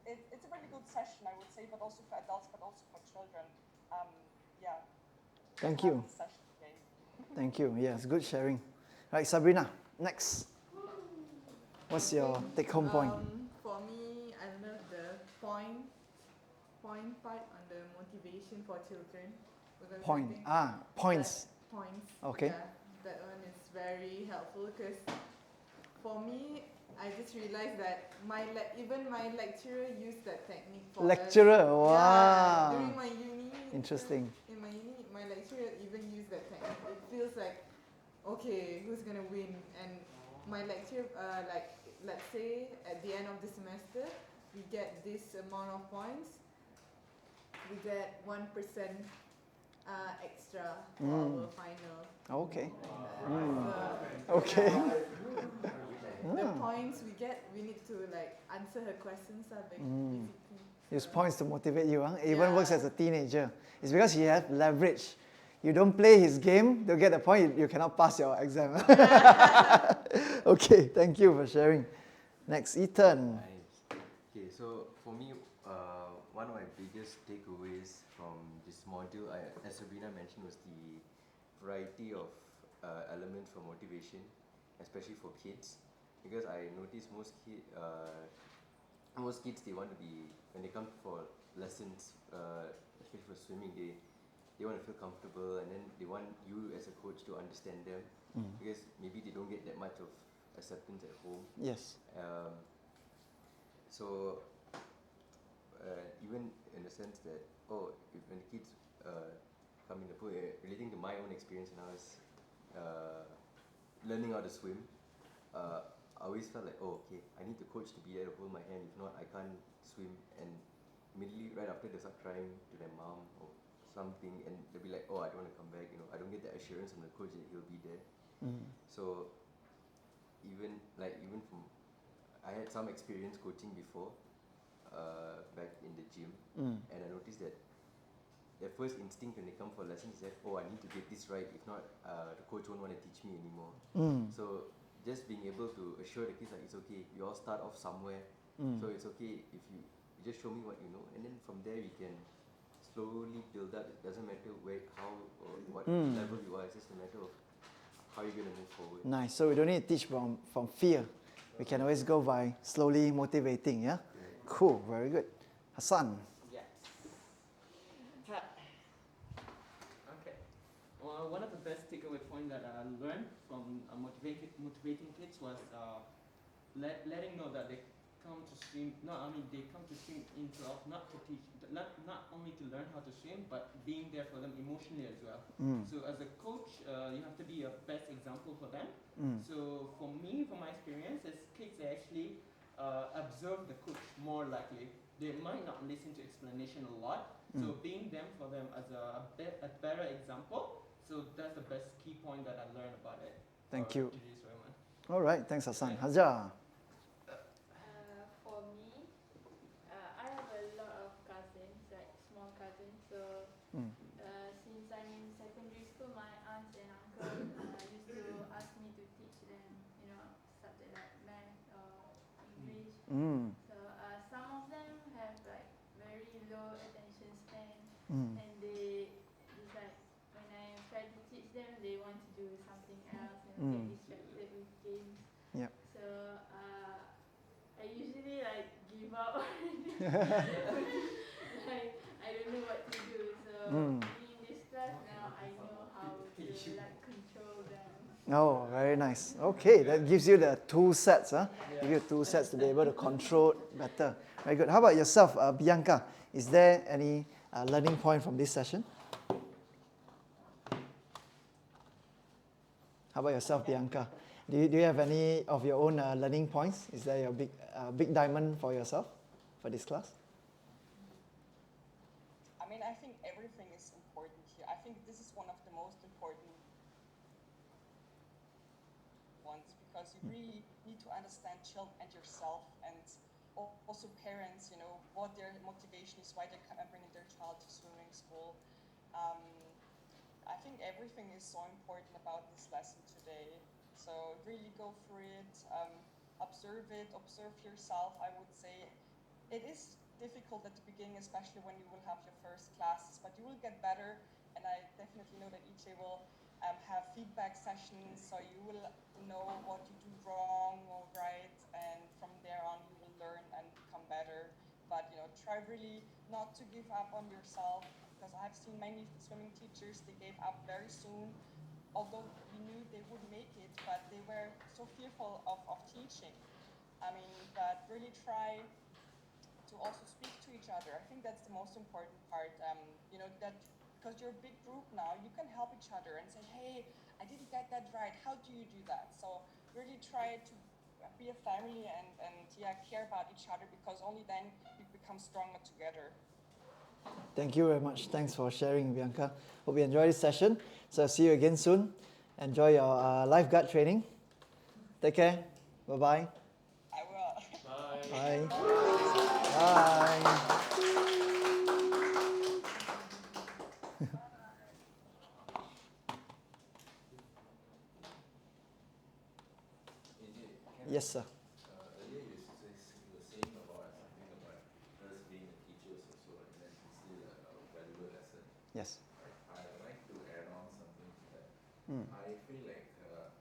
D: it's a really good session, I would say, but also for adults, but also for children. Yeah.
A: Thank you. Thank you. Yes, good sharing. Right, Sabrina, next. What's your take-home point?
L: For me, I love the point part on the motivation for children.
A: Point. Points.
L: Points.
A: Okay.
L: Yeah, that one is very helpful because for me, I just realized that even my lecturer used that technique for
A: Lecturer,
L: us.
A: wow.
L: Yeah, during my uni.
A: Interesting.
L: In my uni, my lecturer even used that technique. It feels like, okay, who's gonna win? And my lecturer, let's say at the end of the semester, we get this amount of points. We get 1% extra for our final.
A: Okay.
L: So,
A: Okay.
L: the points we get, we need to like answer her questions, basically.
A: Use points to motivate you. Huh? It even works as a teenager. It's because he has leverage. You don't play his game, they'll get the point, you cannot pass your exam. Okay, thank you for sharing. Next, Ethan.
B: Nice. Okay, so for me, one of my biggest takeaways from this module, as Sabrina mentioned, was the variety of elements for motivation, especially for kids. Because I noticed most kids, they want to be, when they come for lessons, especially for swimming, they want to feel comfortable, and then they want you as a coach to understand them, because maybe they don't get that much of acceptance at home.
A: Yes.
B: So even in the sense that, when the kids come in the pool, relating to my own experience when I was learning how to swim, I always felt like, okay, I need the coach to be there to hold my hand, if not I can't swim. And immediately right after they start crying to their mom or something, and they'll be like, I don't want to come back, I don't get the assurance from the coach that he'll be there. So even from, I had some experience coaching before, back in the gym, and I noticed that their first instinct when they come for lessons is that, I need to get this right, if not the coach won't want to teach me anymore. So just being able to assure the kids that it's okay, we all start off somewhere, so it's okay if you just show me what you know, and then from there we can slowly build up. It doesn't matter how or what level you are, it's just a matter of how you're going to move forward.
A: Nice. So we don't need to teach from fear. We can always go by slowly motivating, yeah? Cool, very good. Hassan.
F: Yes. Okay. Well, one of the best takeaway points that I learned from motivating kids was letting know that they come to swim. They come to swim not to teach, not only to learn how to swim, but being there for them emotionally as well. So as a coach, you have to be a best example for them. So for me, from my experience, as kids, they actually observe the coach more likely. They might not listen to explanation a lot. So being them for them as a better example. So that's the best key point that I learned about it.
A: Thank you. All right, thanks Hassan. Hajar.
M: For me, I have a lot of cousins, like small cousins. So since I'm in secondary school, my aunts and uncles used to ask me to teach them, subject like math or English. So some of them have like very low attention span, and it's like when I try to teach them, they want to do something else and get distracted with games.
A: Yep.
M: So I usually like give up. Like I don't know what to do. So being in this class now, I know how to like control them.
A: Oh, very nice. Okay, that gives you the two sets, huh? Give you two sets to be able to control it better. Very good. How about yourself, Bianca? Is there any learning point from this session? How about yourself, Bianca? Do you have any of your own learning points? Is there your big diamond for yourself for this class?
D: I mean, I think everything is important here. I think this is one of the most important ones because you really need to understand children and yourself and also parents, what their motivation is, why they're bringing their child to swimming school. I think everything is so important about this lesson today. So really go through it, observe yourself, I would say. It is difficult at the beginning, especially when you will have your first classes, but you will get better, and I definitely know that each day will have feedback sessions, so you will know what you do wrong or right, and from there on you will learn and become better. But try really not to give up on yourself, because I've seen many swimming teachers, they gave up very soon, although we knew they would make it, but they were so fearful of teaching. I mean, but really try to also speak to each other. I think that's the most important part, that because you're a big group now, you can help each other and say, hey, I didn't get that right, how do you do that? So really try to be a family and care about each other, because only then you become stronger together.
A: Thank you very much. Thanks for sharing, Bianca. Hope you enjoy this session. So see you again soon. Enjoy your lifeguard training. Take care. Bye-bye.
D: I will.
A: Bye. Bye. Yes, sir.
E: Earlier you were saying about something about us being a teachers also, and then it's still a valuable lesson.
A: Yes.
E: I'd like to add on something to that. I feel like as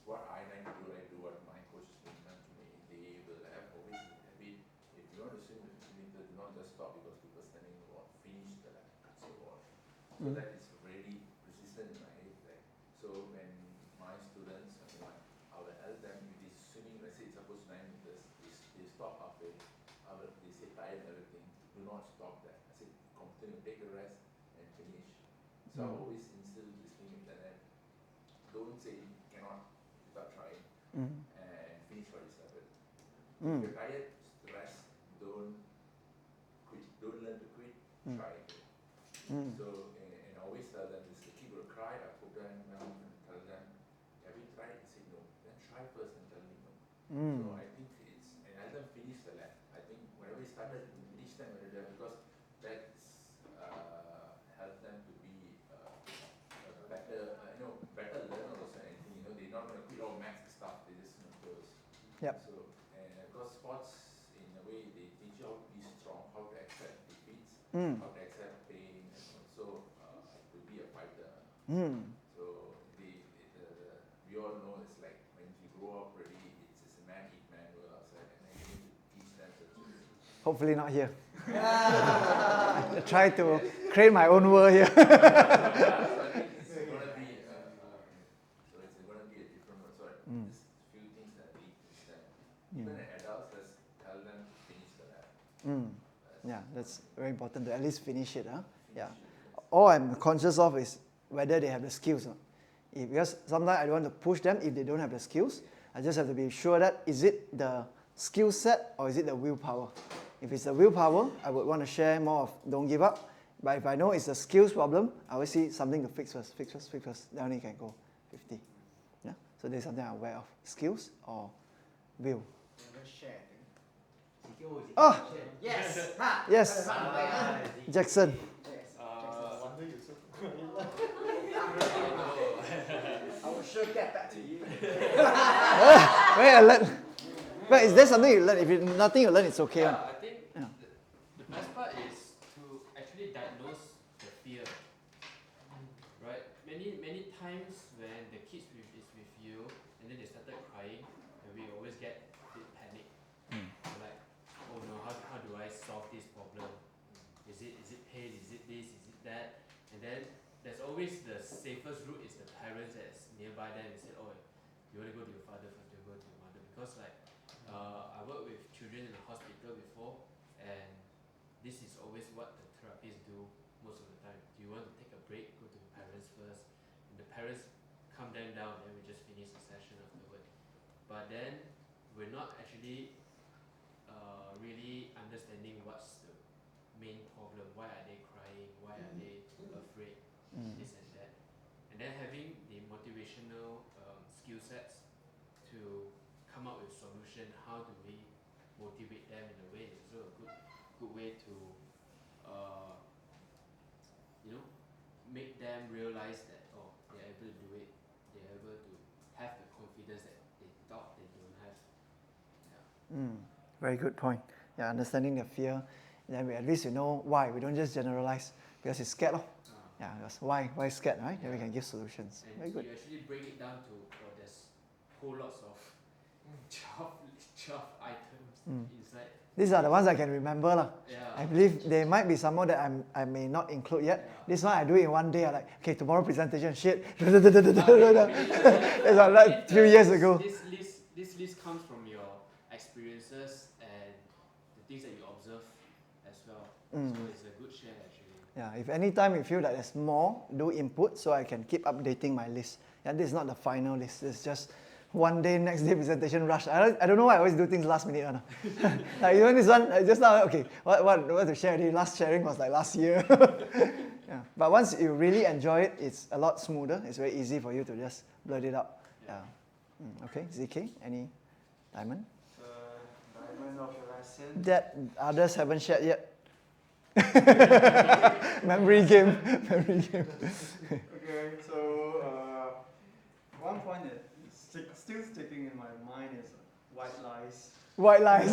E: what I like to do what my coach has been done to me. They will have always a habit. If you want to swim the 50 meter, do not just stop because people standing in the water. Finish the lap. So on. So that is really persistent in my head. Like, so when my students, I will help them if they swimming. Let's say it's supposed to 9 meters. They stop halfway. They say tired and everything. Do not stop that. I say continue, take a rest and finish. So I always instill this thing in that. Don't say cannot without trying and finish what you started. If you're tired, rest. Don't quit. Don't learn to quit. Try again. So and I always tell them this: the kid will cry. I put them down and tell them, have you tried? They say no. Then try first and tell me no. So I think it's and let them finish the lap. I think whenever you started, finish them with the lap, because that's help them to be better, better learner also. Anything, they're not going to quit all maths stuff. They just close.
A: Yep.
E: So because sports, in a way, they teach you how to be strong, how to accept defeats, how to accept pain, and also to be a fighter. So we all know it's like when you grow up already, it's a man eat man world outside, and then you need to teach them such a thing.
A: Hopefully not here. I try to create my own world here.
E: So I think it's going to be a different one. So just few things that we teach them. Even adults, let's tell them to finish the lab.
A: Yeah, that's very important to at least finish it. Yeah. All I'm conscious of is whether they have the skills. Because sometimes I don't want to push them if they don't have the skills. I just have to be sure that is it the skill set or is it the willpower. If it's the willpower, I would want to share more of don't give up. But if I know it's a skills problem, I will see something to fix first. Then only can go 50. Yeah. So this is something I'm aware of. Skills or will?
I: Never share.
A: Ah!
I: Yes! Ha!
A: Yes. Jackson.
I: Yes.
K: Wonder you so
I: I will sure get back to you.
A: Wait, I learn. But is there something you learn? If you, nothing you learn, it's okay.
F: Yeah, I think
A: Yeah.
F: the best part is to actually diagnose the fear. Right? Many times when the kids is with you and then they started crying, and we always get a bit panic. We're like, oh no, how do I solve this problem? Is it pain? Is it this? Is it that? And then there's always the safest route is the parents that's nearby them and say, oh, you want to go to your father first, you go to your mother. Because like I worked with children in the hospital before, and this is always what the therapists do most of the time. Do you want to take a break? Go to the parents first. And the parents calm them down, then we just finish the session afterward. But then we're not actually really understanding what's the main problem. Why are they crying? Why are they afraid? This and that. And then having the motivational skill sets to come up with solution. How do we motivate them in a way? It's also a good way to make them realize that they're able to do it. They're able to have the confidence that they thought they don't have. Yeah.
A: Very good point. Yeah, understanding the fear. Then at least we know why. We don't just generalize because he's scared. Yeah, because why scared, right? Then we can give solutions.
F: And
A: Very good.
F: you actually break it down to there's whole lots of 12 items inside.
A: These are the ones I can remember.
F: Yeah.
A: I believe there might be some more that I may not include yet.
F: Yeah.
A: This one I do it in one day. I'm like, okay, tomorrow presentation, shit. It's like a few years ago.
F: This list comes from your experiences and the things that you observe as well. So it's a good share actually.
A: Yeah, if any time you feel that there's more, do input so I can keep updating my list. Yeah, this is not the final list. It's just one day, next day presentation rush. I don't know why I always do things last minute. Like even this one, just now, okay, what to share already? Last sharing was like last year. Yeah. But once you really enjoy it, it's a lot smoother. It's very easy for you to just blurt it out. Yeah. Okay, ZK, any diamond?
K: Diamond of the lesson.
A: That others haven't shared yet. Memory game.
K: Okay, so one point that is still sticking in my mind is white lies.
A: White lies.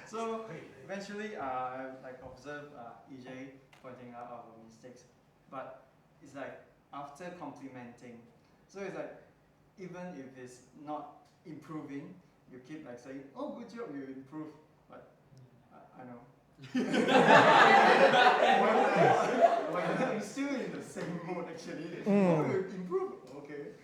K: So eventually, I like observed EJ pointing out our mistakes, but it's like after complimenting, so it's like even if it's not improving, you keep like saying, "Oh, good job, you improve," but I know. when I'm still in the same mode actually. Oh, you improve, okay.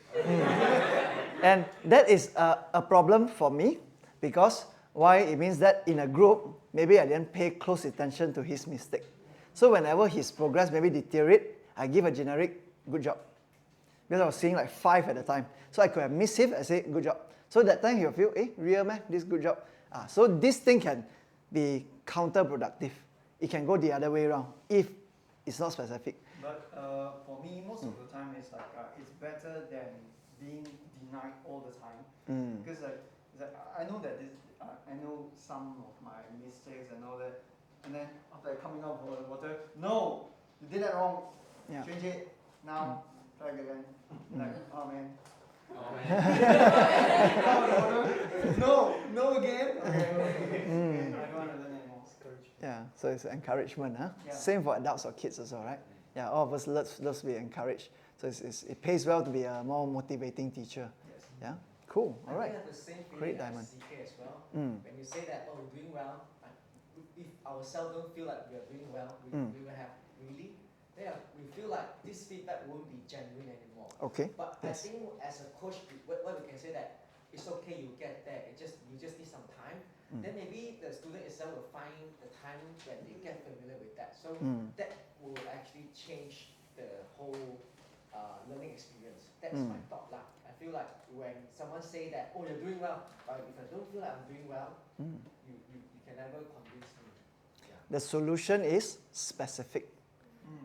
A: And that is a problem for me because why? It means that in a group, maybe I didn't pay close attention to his mistake. So whenever his progress maybe deteriorate, I give a generic good job. Because I was seeing like 5 at a time. So I could have missed him and say good job. So that time he'll feel, real man, this good job. So this thing can be counterproductive. It can go the other way around if it's not specific.
K: But for me, most of the time it's like it's better than being denied all the time. Because like I know that I know some of my mistakes and all that, and then after coming out of the water, no, you did that wrong.
A: Yeah.
K: Change it now. Try again. Like, oh man. No again. Okay. I don't want to learn anymore.
A: Yeah, so it's encouragement.
K: Yeah.
A: Same for adults or kids also, right? Yeah, all of us loves to be encouraged. So it pays well to be a more motivating teacher.
I: Yes.
A: Yeah, cool. All right.
I: I have the same
A: Great
I: feeling
A: diamond.
I: as CK as well. When you say that, we're doing well, if ourselves don't feel like we are doing well, we will have really, we feel like this feedback won't be genuine anymore.
A: Okay.
I: But
A: Yes.
I: I think as a coach, what we can say that it's okay, you get there. You just need some time. Then maybe the student itself will find the time when they get familiar with that. So that will actually change the whole learning experience. That's my thought lah. I feel like when someone say that, oh, you're doing well, but if I don't feel like I'm doing well, you can never convince me. Yeah.
A: The solution is specific.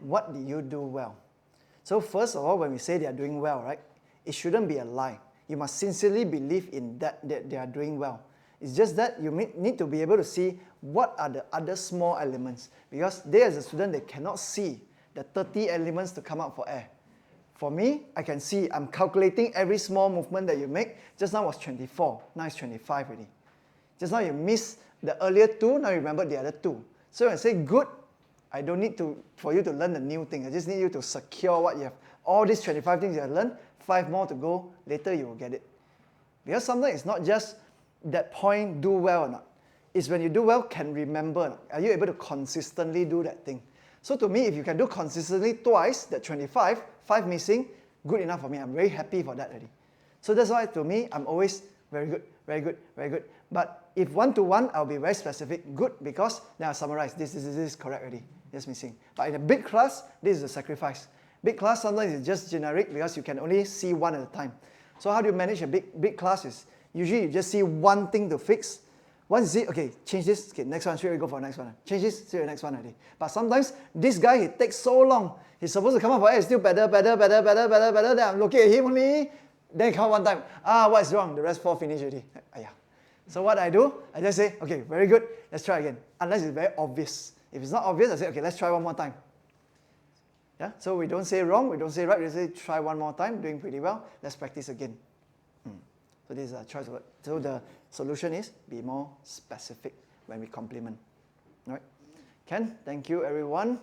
A: What did you do well? So first of all, when we say they are doing well, right, it shouldn't be a lie. You must sincerely believe in that they are doing well. It's just that you need to be able to see what are the other small elements. Because they as a student, they cannot see the 30 elements to come out for air. For me, I can see, I'm calculating every small movement that you make. Just now was 24, now it's 25 already. Just now you missed the earlier 2, now you remember the other 2. So when I say good, I don't need for you to learn a new thing. I just need you to secure what you have. All these 25 things you have learned, 5 more to go, later you will get it. Because sometimes it's not just that point, do well or not. It's when you do well, can remember or not. Are you able to consistently do that thing? So to me, if you can do consistently twice, that 25, 5 missing, good enough for me. I'm very happy for that already. So that's why to me, I'm always very good, very good, very good. But if one-to-one, I'll be very specific, good, because then I'll summarize, this is correct already, just missing. But in a big class, this is a sacrifice. Big class sometimes is just generic because you can only see one at a time. So how do you manage a big class is, usually you just see one thing to fix. Once you see, okay, change this, okay, next one, straight away go for the next one. Change this, straight away the next one already. But sometimes, this guy, he takes so long. He's supposed to come up for air, still better. Then I'm looking at him only. Then he come one time. What's wrong? The rest 4 finish already. So what I do, I just say, okay, very good, let's try again. Unless it's very obvious. If it's not obvious, I say, okay, let's try one more time. Yeah? So we don't say wrong, we don't say right, we say try one more time, doing pretty well, let's practice again. So this is a choice word. So the solution is be more specific when we compliment. All right? Ken, thank you everyone.